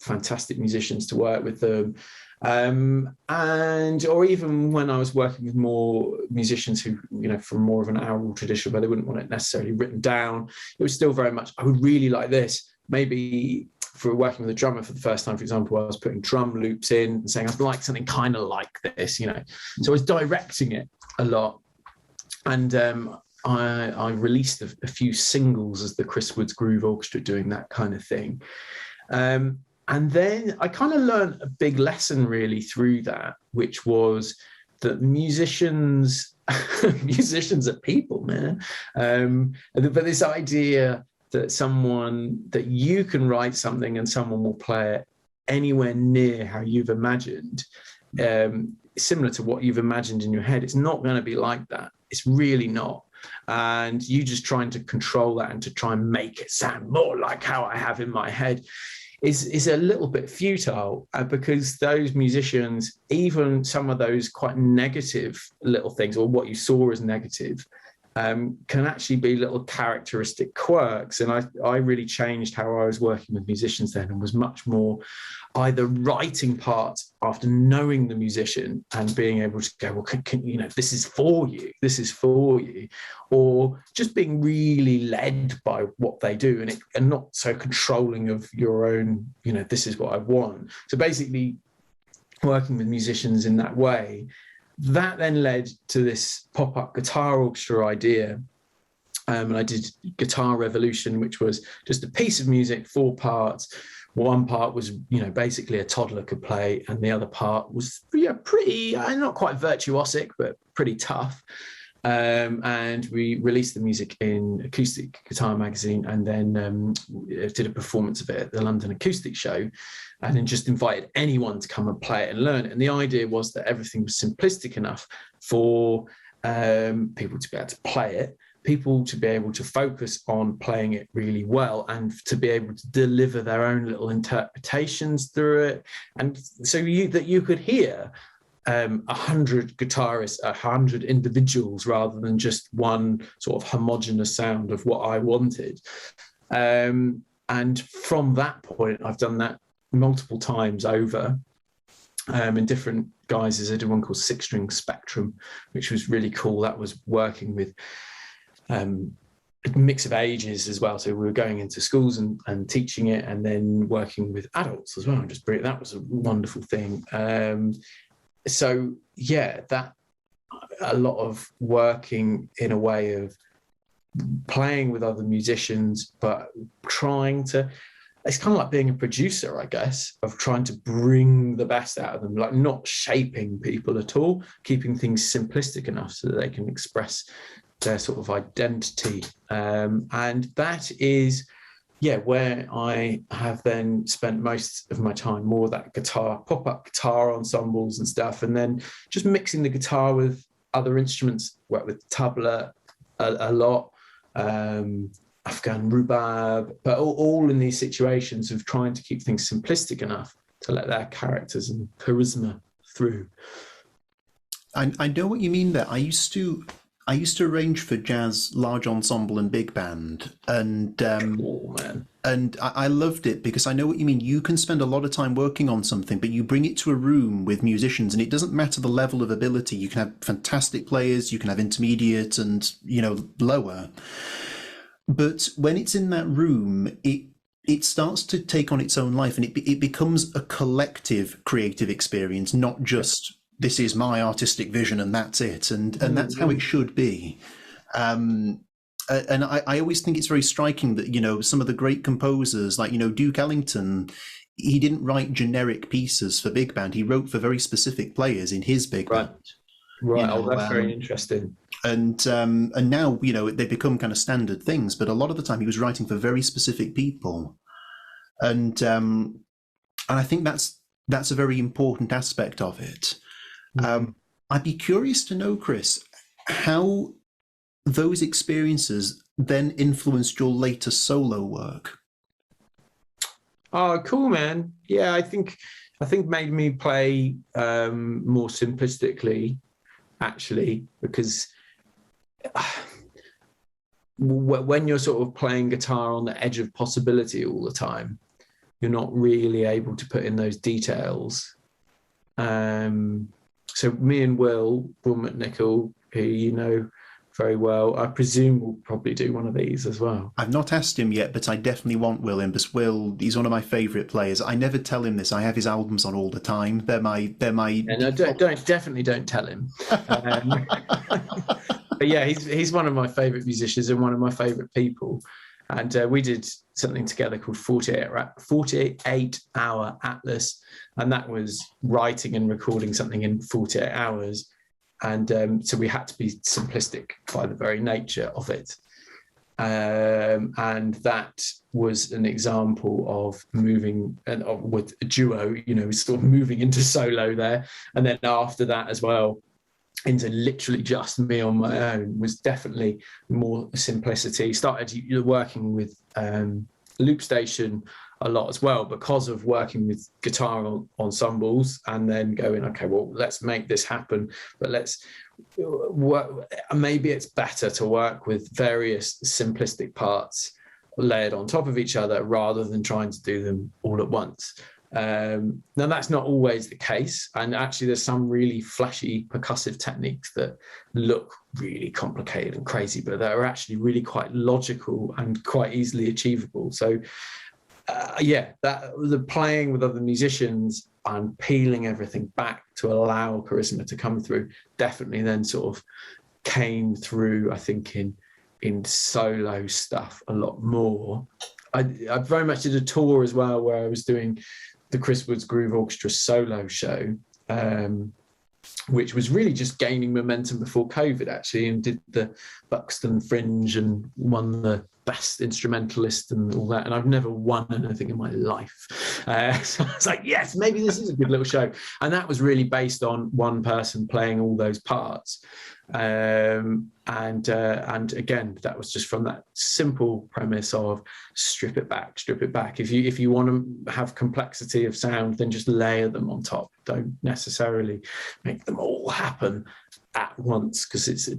fantastic musicians to work with them. Or even when I was working with more musicians who, from more of an aural tradition where they wouldn't want it necessarily written down, it was still very much, I would really like this. Maybe for working with a drummer for the first time, for example, I was putting drum loops in and saying, I'd like something kind of like this, So I was directing it a lot. And I released a few singles as the Chirs Wood Groove Orchestra, doing that kind of thing. And then I kind of learned a big lesson really through that, which was that musicians are people, man. But this idea that you can write something and someone will play it anywhere near how you've imagined, similar to what you've imagined in your head, it's not going to be like that. It's really not. And you just trying to control that and to try and make it sound more like how I have in my head is a little bit futile, because those musicians, even some of those quite negative little things, or what you saw as negative, can actually be little characteristic quirks. And I really changed how I was working with musicians then, and was much more either writing parts after knowing the musician and being able to go, well, this is for you, or just being really led by what they do, and not so controlling of your own, this is what I want. So basically working with musicians in that way, that then led to this pop-up guitar orchestra idea. And I did Guitar Revolution, which was just a piece of music, 4 parts. One part was, basically a toddler could play, and the other part was pretty, not quite virtuosic, but pretty tough. And we released the music in Acoustic Guitar Magazine, and then did a performance of it at the London Acoustic Show, and then just invited anyone to come and play it and learn it. And the idea was that everything was simplistic enough for people to be able to play it, people to be able to focus on playing it really well, and to be able to deliver their own little interpretations through it. And so you could hear 100 guitarists, 100 individuals, rather than just one sort of homogenous sound of what I wanted. And from that point, I've done that multiple times over in different guises. I did one called 6-String Spectrum, which was really cool. That was working with a mix of ages as well. So we were going into schools and teaching it, and then working with adults as well. That was a wonderful thing. So yeah, that a lot of working in a way of playing with other musicians, but it's kind of like being a producer, I guess, of trying to bring the best out of them, like not shaping people at all, keeping things simplistic enough so that they can express their sort of identity. And that is, where I have then spent most of my time, more that pop-up guitar ensembles and stuff, and then just mixing the guitar with other instruments. Work with tabla a lot, Afghan rhubarb, but all in these situations of trying to keep things simplistic enough to let their characters and charisma through. I know what you mean there. I used to arrange for jazz, large ensemble, and big band, and cool, man. And I loved it, because I know what you mean. You can spend a lot of time working on something, but you bring it to a room with musicians, and it doesn't matter the level of ability. You can have fantastic players, you can have intermediate, and lower. But when it's in that room, it starts to take on its own life, and it becomes a collective creative experience, not just this is my artistic vision and that's it. And that's how it should be. And I always think it's very striking that, some of the great composers, like, Duke Ellington, he didn't write generic pieces for big band. He wrote for very specific players in his big Right. band. Right. Oh, that's very interesting. And now, they become kind of standard things, but a lot of the time he was writing for very specific people. And I think that's a very important aspect of it. I'd be curious to know, Chris, how those experiences then influenced your later solo work. Oh, cool, man. Yeah, I think made me play more simplistically, actually, because when you're sort of playing guitar on the edge of possibility all the time, you're not really able to put in those details. So me and Will McNichol, who you know very well, I presume we'll probably do one of these as well. I've not asked him yet, but I definitely want Will in, because Will, he's one of my favourite players. I never tell him this. I have his albums on all the time. They're my. And definitely don't tell him. But yeah, he's one of my favourite musicians and one of my favourite people. And we did something together called 48 Hour Atlas. And that was writing and recording something in 48 hours. And so we had to be simplistic by the very nature of it. And that was an example of moving with a duo, sort of moving into solo there. And then after that as well, into literally just me on my own, was definitely more simplicity. Started working with Loop Station a lot as well, because of working with guitar ensembles, and then going, okay, well, let's make this happen, but let's work. Maybe it's better to work with various simplistic parts layered on top of each other rather than trying to do them all at once. Now that's not always the case, and actually there's some really flashy percussive techniques that look really complicated and crazy, but that are actually really quite logical and quite easily achievable. So that the playing with other musicians and peeling everything back to allow charisma to come through definitely then sort of came through, I think, in solo stuff a lot more. I very much did a tour as well where I was doing the Chirs Wood Groove Orchestra solo show, which was really just gaining momentum before COVID, actually, and did the Buxton Fringe and won the best instrumentalist and all that. And I've never won anything in my life. So I was like, yes, maybe this is a good little show. And that was really based on one person playing all those parts. And again, that was just from that simple premise of strip it back. If you want to have complexity of sound, then just layer them on top. Don't necessarily make them all happen at once, because you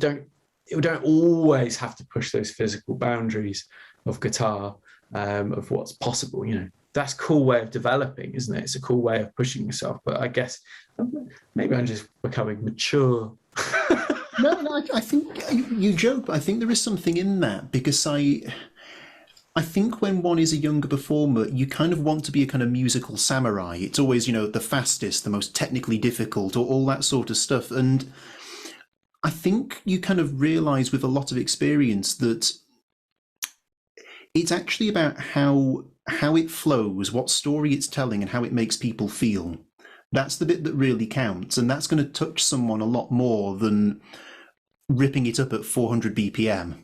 don't always have to push those physical boundaries of guitar, of what's possible. That's a cool way of developing, isn't it? It's a cool way of pushing yourself. But I guess maybe I'm just becoming mature. No, I think you joke, but I think there is something in that, because I think when one is a younger performer, you kind of want to be a kind of musical samurai. It's always, the fastest, the most technically difficult, or all that sort of stuff. And I think you kind of realize with a lot of experience that it's actually about how it flows, what story it's telling, and how it makes people feel. That's the bit that really counts, and that's going to touch someone a lot more than ripping it up at 400 BPM.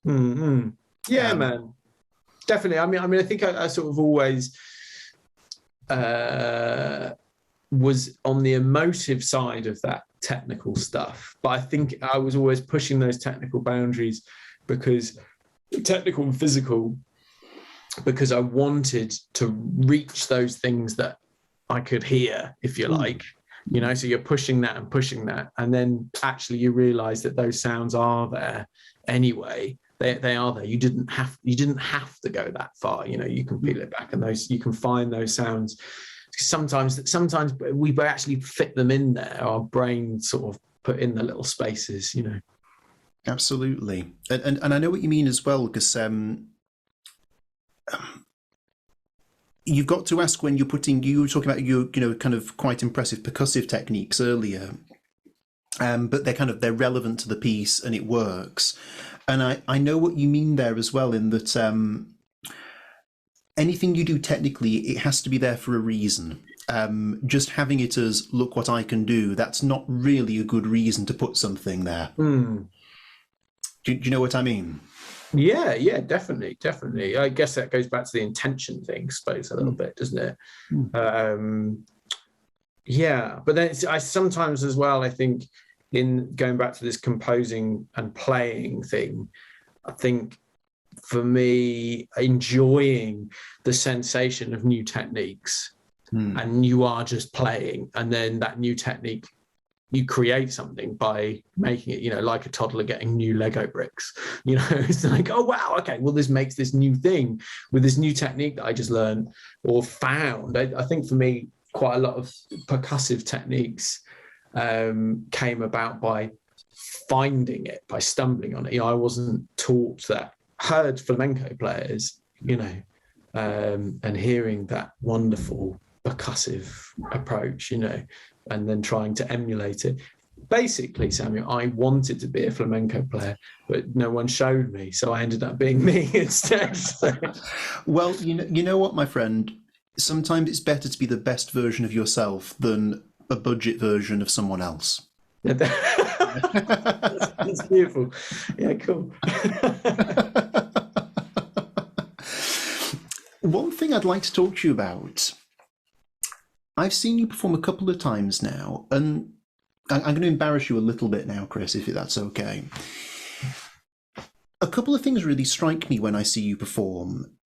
Mm-hmm. Yeah, man, definitely. I mean, I think I sort of always was on the emotive side of that technical stuff, but I think I was always pushing those technical boundaries, because technical and physical, because I wanted to reach those things that I could hear, if you like, so you're pushing that, and then actually you realize that those sounds are there anyway. They are there. You didn't have to go that far. You can peel it back, and you can find those sounds. Sometimes we actually fit them in there. Our brain sort of put in the little spaces. Absolutely, and I know what you mean as well, because you've got to ask when you were talking about your, kind of quite impressive percussive techniques earlier, but they're relevant to the piece and it works. And I know what you mean there as well, in that anything you do technically, it has to be there for a reason. Just having it as, look what I can do, that's not really a good reason to put something there. Mm. Do you know what I mean? Yeah, definitely. I guess that goes back to the intention thing, I suppose, a little bit, doesn't it? Yeah, but then I sometimes as well, I think, in going back to this composing and playing thing, I think for me, enjoying the sensation of new techniques, and you are just playing, and then that new technique, you create something by making it, like a toddler getting new Lego bricks. It's like, oh wow, okay, well, this makes this new thing with this new technique that I just learned or found. I think for me, quite a lot of percussive techniques came about by finding it, by stumbling on it. I wasn't taught that. Heard flamenco players, and hearing that wonderful percussive approach, and then trying to emulate it. Basically, Samuel, I wanted to be a flamenco player, but no one showed me, so I ended up being me instead. So. Well, you know what, my friend? Sometimes it's better to be the best version of yourself than a budget version of someone else. That's beautiful. Yeah, cool. One thing I'd like to talk to you about, I've seen you perform a couple of times now, and I'm going to embarrass you a little bit now, Chris, if that's okay. A couple of things really strike me when I see you perform.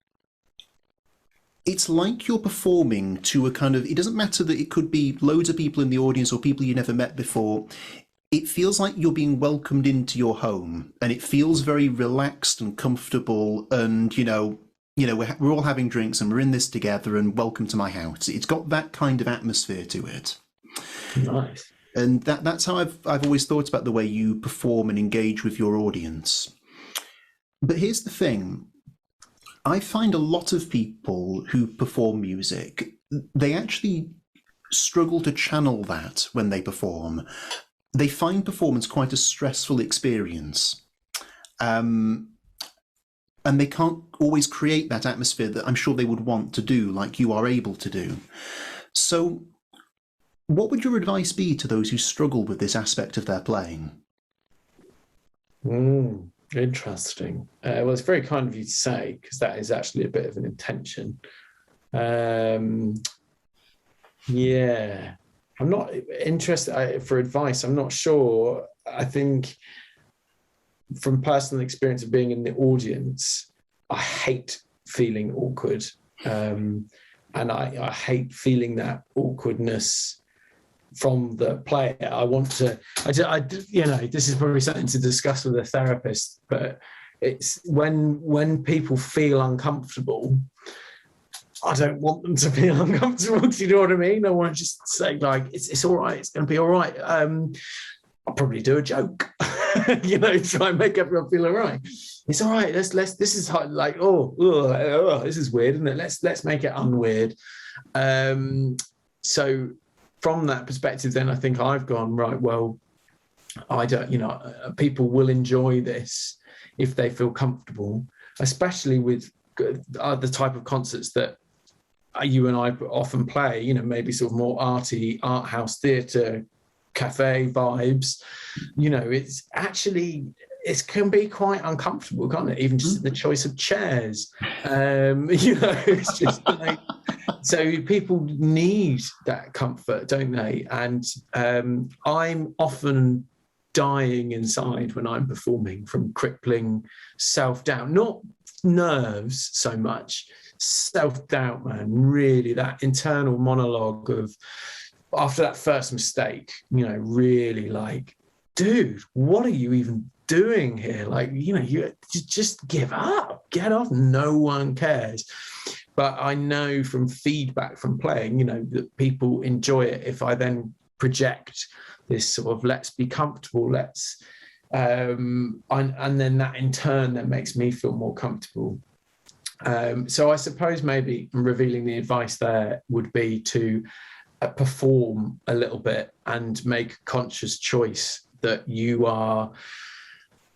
It's like you're performing to a kind of, it doesn't matter that it could be loads of people in the audience or people you never met before. It feels like you're being welcomed into your home, and it feels very relaxed and comfortable, and, we're all having drinks and we're in this together, and welcome to my house. It's got that kind of atmosphere to it. Nice. And that's how I've always thought about the way you perform and engage with your audience. But here's the thing. I find a lot of people who perform music, they actually struggle to channel that when they perform. They find performance quite a stressful experience. And they can't always create that atmosphere that I'm sure they would want to do, like you are able to do. So what would your advice be to those who struggle with this aspect of their playing? Interesting. Well, it's very kind of you to say, because that is actually a bit of an intention. Yeah, I'm not interested for advice. I'm not sure. I think from personal experience of being in the audience, I hate feeling awkward. And I hate feeling that awkwardness from the player. This is probably something to discuss with a therapist, but it's when people feel uncomfortable, I don't want them to feel uncomfortable. Do you know what I mean? I want to just say, like, it's all right. It's going to be all right. I'll probably do a joke, try and make everyone feel all right. It's all right. Let's. This is hard, like, this is weird, isn't it? Let's make it unweird. So from that perspective, then I think I've gone, right, well, I don't, people will enjoy this if they feel comfortable, especially with the type of concerts that you and I often play, maybe sort of more arty, art house theatre, cafe vibes. It's actually, it can be quite uncomfortable, can't it? Even just the choice of chairs. It's just like, so people need that comfort, don't they? And I'm often dying inside when I'm performing from crippling self-doubt, not nerves so much, self-doubt, man. Really, that internal monologue of, after that first mistake, really like, dude, what are you even doing here? Like, you just give up, get off, no one cares. But I know from feedback from playing, that people enjoy it if I then project this sort of, let's be comfortable, and then that in turn then makes me feel more comfortable. So I suppose maybe revealing the advice there would be to perform a little bit and make a conscious choice that you are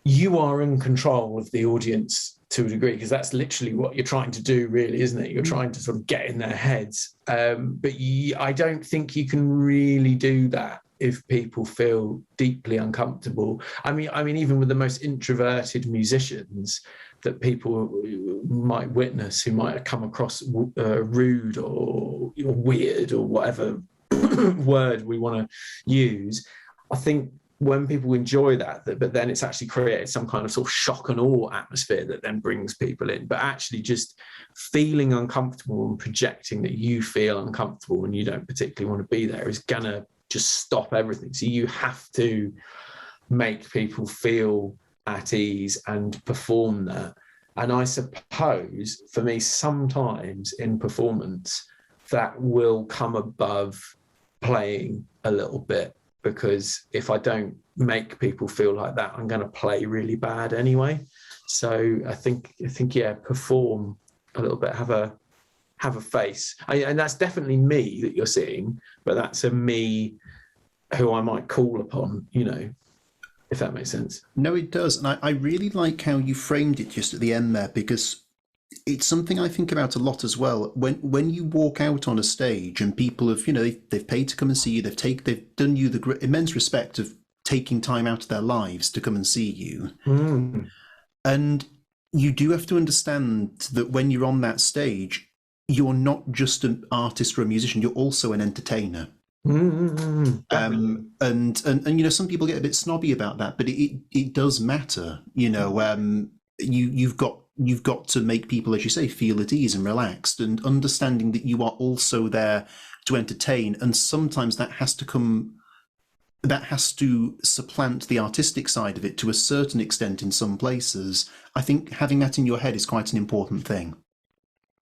you are in control of the audience to a degree, because that's literally what you're trying to do, really, isn't it? You're trying to sort of get in their heads. But I don't think you can really do that if people feel deeply uncomfortable. I mean, even with the most introverted musicians that people might witness, who might come across rude or weird or whatever word we want to use, I think when people enjoy that, but then it's actually created some kind of sort of shock and awe atmosphere that then brings people in. But actually just feeling uncomfortable and projecting that you feel uncomfortable and you don't particularly want to be there is gonna just stop everything. So you have to make people feel at ease and perform that. And I suppose for me, sometimes in performance, that will come above playing a little bit, because if I don't make people feel like that, I'm going to play really bad anyway. So I think, yeah, perform a little bit, have a face, and that's definitely me that you're seeing, but that's a me who I might call upon, if that makes sense. No, it does. And I really like how you framed it just at the end there, because it's something I think about a lot as well. When you walk out on a stage and people have, they've paid to come and see you, they've done you the immense respect of taking time out of their lives to come and see you. And you do have to understand that when you're on that stage, you're not just an artist or a musician, you're also an entertainer. And some people get a bit snobby about that, but it does matter. You've got to make people, as you say, feel at ease and relaxed, and understanding that you are also there to entertain. And sometimes that has to supplant the artistic side of it to a certain extent in some places. I think having that in your head is quite an important thing.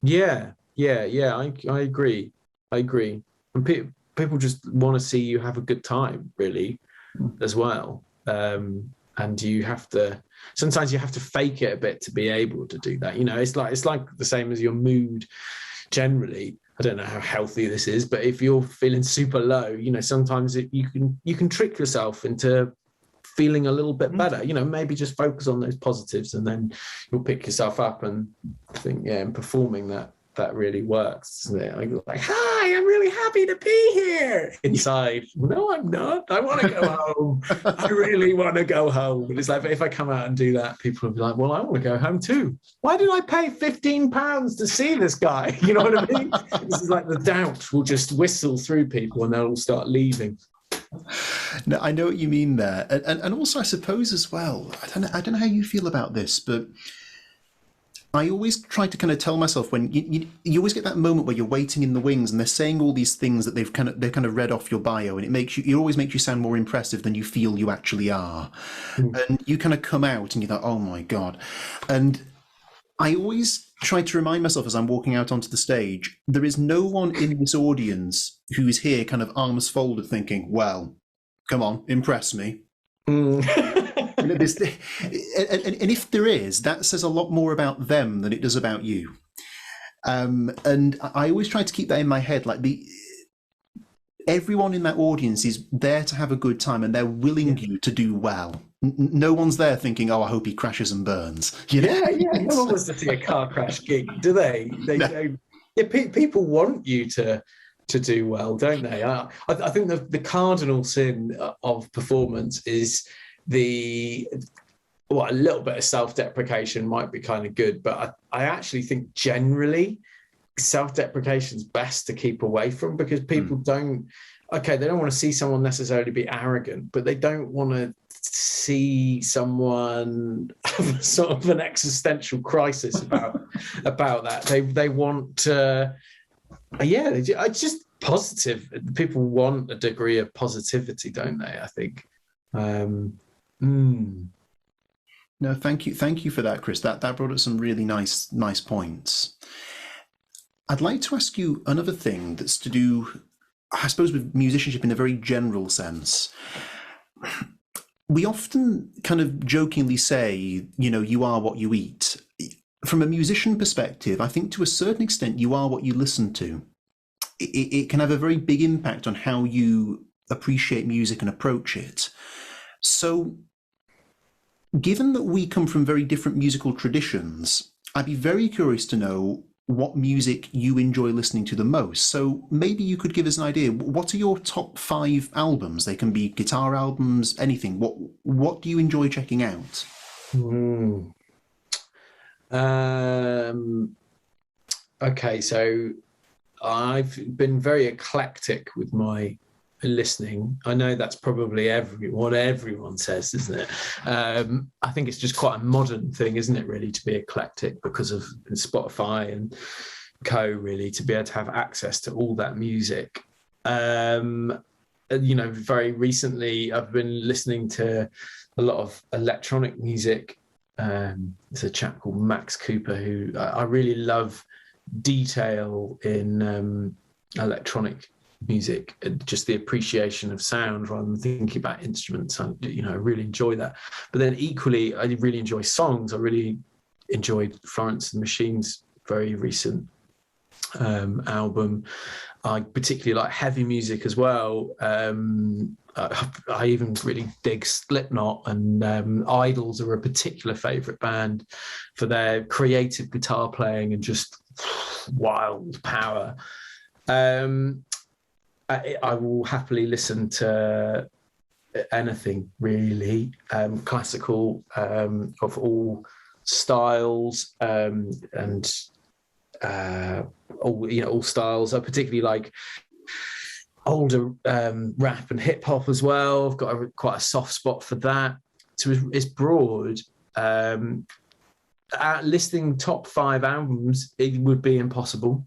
Yeah. I agree. And people just want to see you have a good time, really, as well. And sometimes you have to fake it a bit to be able to do that. It's like the same as your mood generally. I don't know how healthy this is, but if you're feeling super low, sometimes you can trick yourself into feeling a little bit better. Maybe just focus on those positives, and then you'll pick yourself up. And I think, in performing that really works, isn't it? I'm like, hi, I'm really happy to be here. Inside, no, I'm not. I want to go home. I really want to go home. And it's like, if I come out and do that, people will be like, well, I want to go home too. Why did I pay £15 to see this guy? You know what I mean? This is like the doubt will just whistle through people, and they'll all start leaving. No, I know what you mean there, and also I suppose as well. I don't know how you feel about this, but I always try to kind of tell myself, when you always get that moment where you're waiting in the wings and they're saying all these things that they've kind of read off your bio, and it always makes you sound more impressive than you feel you actually are. And you kind of come out and you're like, oh my God. And I always try to remind myself as I'm walking out onto the stage, there is no one in this audience who is here kind of arms folded thinking, well, come on, impress me. And if there is, that says a lot more about them than it does about you. And I always try to keep that in my head, like everyone in that audience is there to have a good time, and they're willing you to do well. No one's there thinking, oh, I hope he crashes and burns. Yeah. No one wants to see a car crash gig, do they? No. Yeah, people want you to do well, don't they? I think the cardinal sin of performance is a little bit of self-deprecation might be kind of good, but I actually think generally self-deprecation is best to keep away from, because people they don't want to see someone necessarily be arrogant, but they don't want to see someone have sort of an existential crisis about that. They want it's just positive. People want a degree of positivity, don't they? I think. No, thank you for that, Chris. That brought up some really nice points. I'd like to ask you another thing that's to do, I suppose, with musicianship in a very general sense. We often kind of jokingly say, you are what you eat. From a musician perspective, I think to a certain extent you are what you listen to. It can have a very big impact on how you appreciate music and approach it. So Given that we come from very different musical traditions, I'd be very curious to know what music you enjoy listening to the most. So maybe you could give us an idea. What are your top 5 albums? They can be guitar albums, anything. What do you enjoy checking out? Hmm. Okay, so I've been very eclectic with my listening. I know that's probably what everyone says, isn't it? I think it's just quite a modern thing, isn't it, really, to be eclectic because of Spotify and really, to be able to have access to all that music. Very recently I've been listening to a lot of electronic music. There's a chap called Max Cooper who I really love detail in electronic music, just the appreciation of sound rather than thinking about instruments. I really enjoy that. But then equally, I really enjoy songs. I really enjoyed Florence and the Machine's very recent album. I particularly like heavy music as well. I even really dig Slipknot, and Idols are a particular favourite band for their creative guitar playing and just wild power. I will happily listen to anything, really, classical of all styles, and all styles. I particularly like older rap and hip hop as well. I've got quite a soft spot for that. So it's broad. Listing top 5 albums, it would be impossible.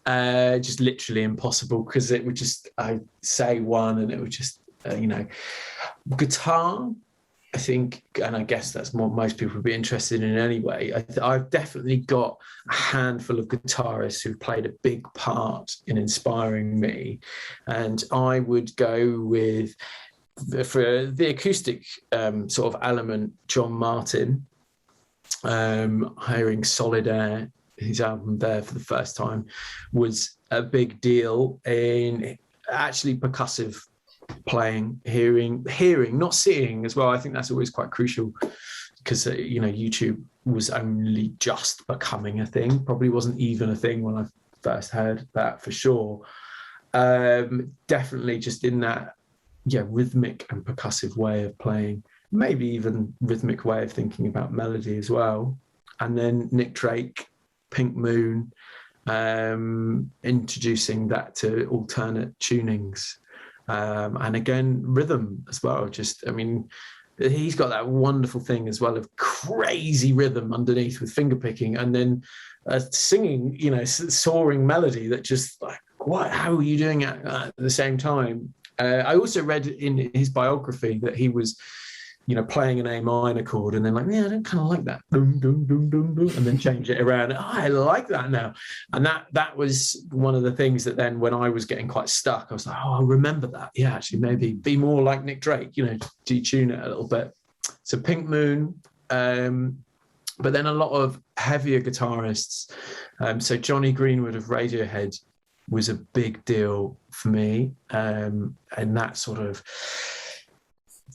Just literally impossible, because it would just, I say one and it would just, guitar, I think, and I guess that's what most people would be interested in anyway. I've definitely got a handful of guitarists who've played a big part in inspiring me. And I would go with, for the acoustic sort of element, John Martin, hearing Solid Air, his album there for the first time, was a big deal in actually percussive playing, hearing, not seeing as well. I think that's always quite crucial, because YouTube was only just becoming a thing. Probably wasn't even a thing when I first heard that, for sure. Definitely just in that rhythmic and percussive way of playing, maybe even rhythmic way of thinking about melody as well. And then Nick Drake, Pink Moon, introducing that to alternate tunings, and again rhythm as well. He's got that wonderful thing as well of crazy rhythm underneath with finger picking, and then singing, soaring melody that just like, what? How are you doing it at the same time? I also read in his biography that he was, playing an A minor chord and then like, I don't kind of like that, dum, dum, dum, dum, dum, and then change it around. I like that now. And that was one of the things that then, when I was getting quite stuck, I was like, I'll remember that. Yeah, actually, maybe be more like Nick Drake, detune it a little bit. So Pink Moon, but then a lot of heavier guitarists. So Johnny Greenwood of Radiohead was a big deal for me, and that sort of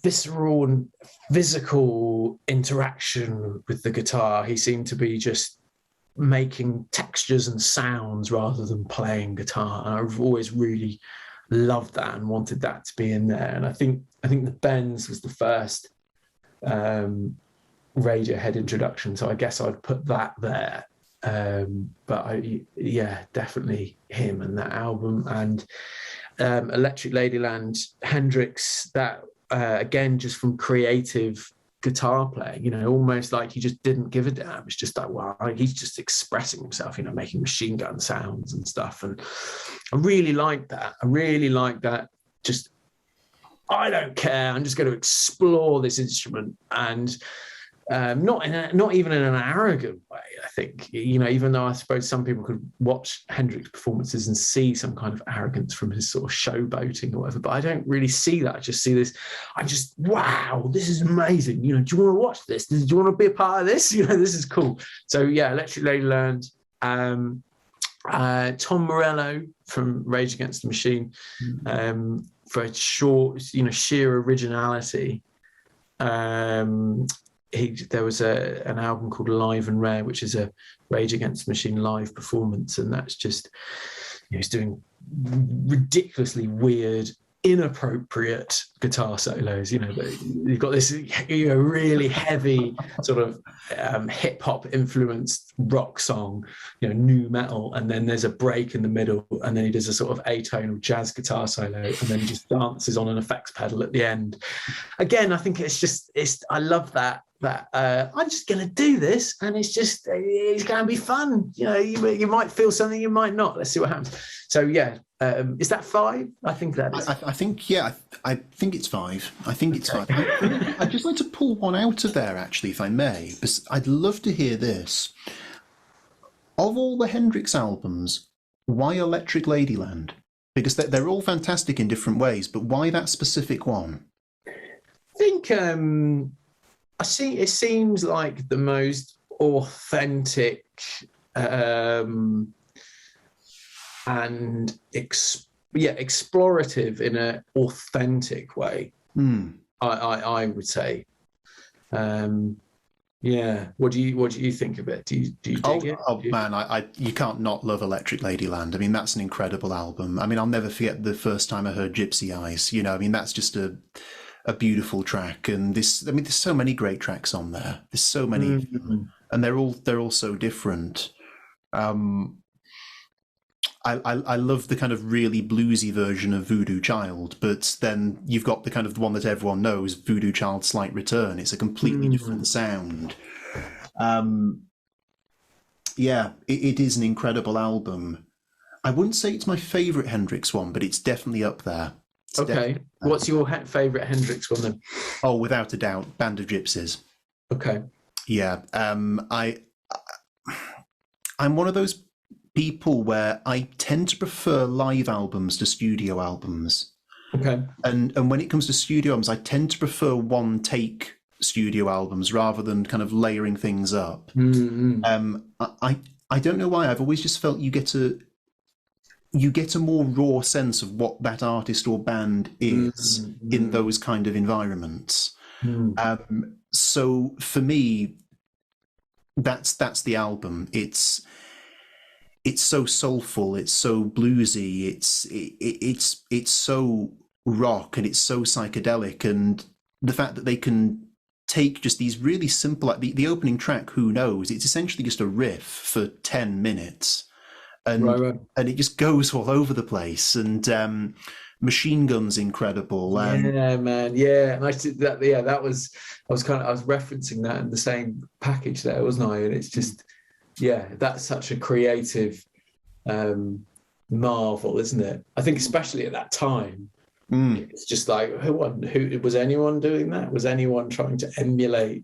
visceral and physical interaction with the guitar. He seemed to be just making textures and sounds rather than playing guitar, and I've always really loved that and wanted that to be in there. And I think the Benz was the first Radiohead introduction, so I guess I'd put that there. But definitely him and that album. And Electric Ladyland, Hendrix, that again, just from creative guitar playing, almost like he just didn't give a damn. It's just like, wow, he's just expressing himself, making machine gun sounds and stuff. And I really like that. Just, I don't care, I'm just going to explore this instrument. And not even in an arrogant way, I think, even though I suppose some people could watch Hendrix performances and see some kind of arrogance from his sort of showboating or whatever, but I don't really see that. I just see this, wow, this is amazing. Do you want to watch this? Do you want to be a part of this? This is cool. So yeah, Electric Ladyland, Tom Morello from Rage Against the Machine, for a short, sheer originality. There was an album called Live and Rare, which is a Rage Against the Machine live performance, and that's just, he's doing ridiculously weird, inappropriate guitar solos. You've got this really heavy sort of hip hop influenced rock song, new metal, and then there's a break in the middle, and then he does a sort of atonal jazz guitar solo, and then he just dances on an effects pedal at the end. Again, I think I love that I'm just going to do this, and it's going to be fun. You might feel something, you might not. Let's see what happens. So yeah, is that 5? I think that is. I think, yeah, I think it's 5. I think it's 5. I'd just like to pull one out of there, actually, if I may, because I'd love to hear this. Of all the Hendrix albums, why Electric Ladyland? Because they're all fantastic in different ways, but why that specific one? I think it seems like the most authentic and explorative in an authentic way. I would say. What do you think of it? Do you dig it? Man, you can't not love Electric Ladyland. I mean, that's an incredible album. I mean, I'll never forget the first time I heard Gypsy Eyes. That's just a beautiful track, and there's so many great tracks on there. There's so many of them, and they're all so different. I love the kind of really bluesy version of Voodoo Child, but then you've got the kind of the one that everyone knows, Voodoo Child Slight Return. It's a completely different sound. It is an incredible album. I wouldn't say it's my favourite Hendrix one, but it's definitely up there. Okay. What's your favourite Hendrix one then? Oh, without a doubt, Band of Gypsies. Okay. Yeah. I'm one of those people where I tend to prefer live albums to studio albums. Okay. And when it comes to studio albums, I tend to prefer one take studio albums rather than kind of layering things up. I don't know why. I've always just felt you get a more raw sense of what that artist or band is in those kind of environments. So for me, that's the album. It's so soulful, it's so bluesy, it's so rock, and it's so psychedelic, and the fact that they can take just these really simple, like the opening track, Who Knows, it's essentially just a riff for 10 minutes. And it just goes all over the place, and Machine Gun's incredible. Yeah, man. Yeah, and I did that. Yeah, I was referencing that in the same package there, wasn't I? And it's just, that's such a creative marvel, isn't it? I think especially at that time, it's just like, who was anyone doing that? Was anyone trying to emulate,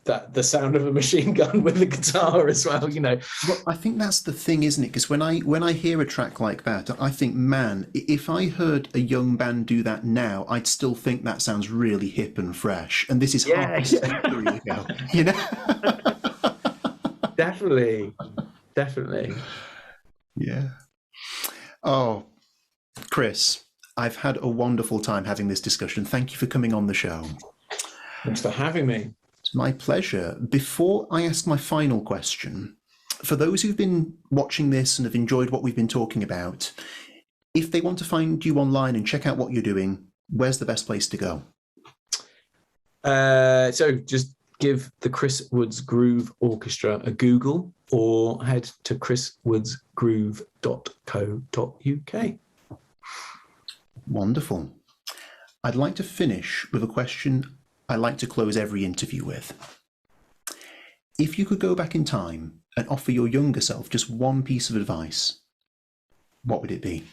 that the sound of a machine gun with a guitar as well, Well, I think that's the thing, isn't it? Because when I hear a track like that, I think, man, if I heard a young band do that now, I'd still think that sounds really hip and fresh. And this is half a century ago, Definitely. Yeah. Oh, Chris, I've had a wonderful time having this discussion. Thank you for coming on the show. Thanks for having me. It's my pleasure. Before I ask my final question, for those who've been watching this and have enjoyed what we've been talking about, if they want to find you online and check out what you're doing, where's the best place to go? So just give the Chirs Wood's Groove Orchestra a Google, or head to chirswoodsgroove.co.uk. Wonderful. I'd like to finish with a question I like to close every interview with. If you could go back in time and offer your younger self just one piece of advice, what would it be?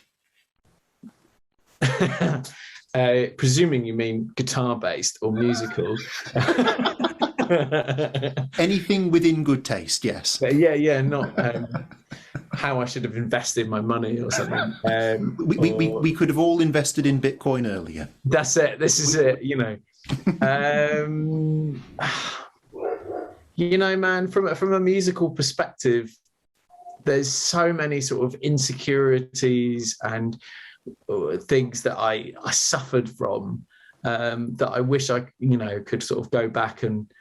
Presuming you mean guitar-based or musical. Anything within good taste, yes. Not how I should have invested my money or something. We could have all invested in Bitcoin earlier. That's it. This is it, man, from a musical perspective, there's so many sort of insecurities and things that I suffered from that I wish I, could sort of go back and,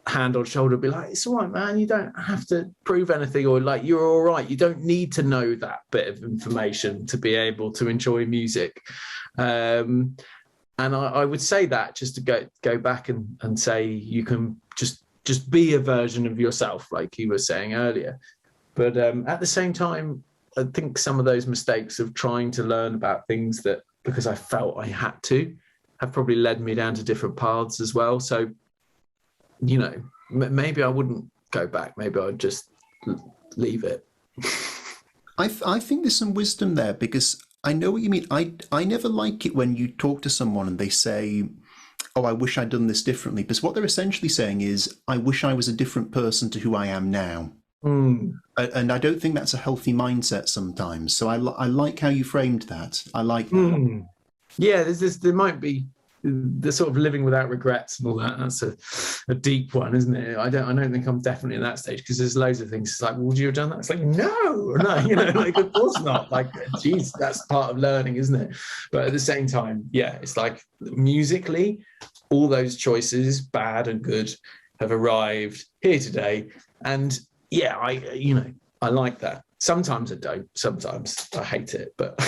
hand on shoulder, be like, it's all right, man. You don't have to prove anything, or like, you're all right. You don't need to know that bit of information to be able to enjoy music. And I would say that just to go back and say you can just be a version of yourself, like you were saying earlier. But at the same time, I think some of those mistakes of trying to learn about things that because I felt I had to have probably led me down to different paths as well. So, maybe I wouldn't go back. Maybe I'd just leave it. I think there's some wisdom there, because I know what you mean. I never like it when you talk to someone and they say, oh, I wish I'd done this differently. Because what they're essentially saying is, I wish I was a different person to who I am now. And I don't think that's a healthy mindset sometimes. So I like how you framed that. I like that. Yeah, there might be the sort of living without regrets and all that. That's a deep one, isn't it? I don't think I'm definitely in that stage, because there's loads of things. It's like, well, would you have done that? It's like, no, like, of course not. Like, geez, that's part of learning, isn't it? But at the same time, yeah, it's like musically, all those choices, bad and good, have arrived here today. And yeah, I like that. Sometimes I don't. Sometimes I hate it, but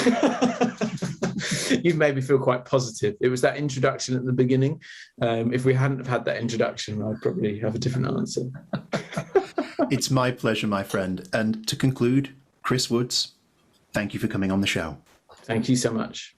you've made me feel quite positive. It was that introduction at the beginning. If we hadn't have had that introduction, I'd probably have a different answer. It's my pleasure, my friend. And to conclude, Chirs Woods, thank you for coming on the show. Thank you so much.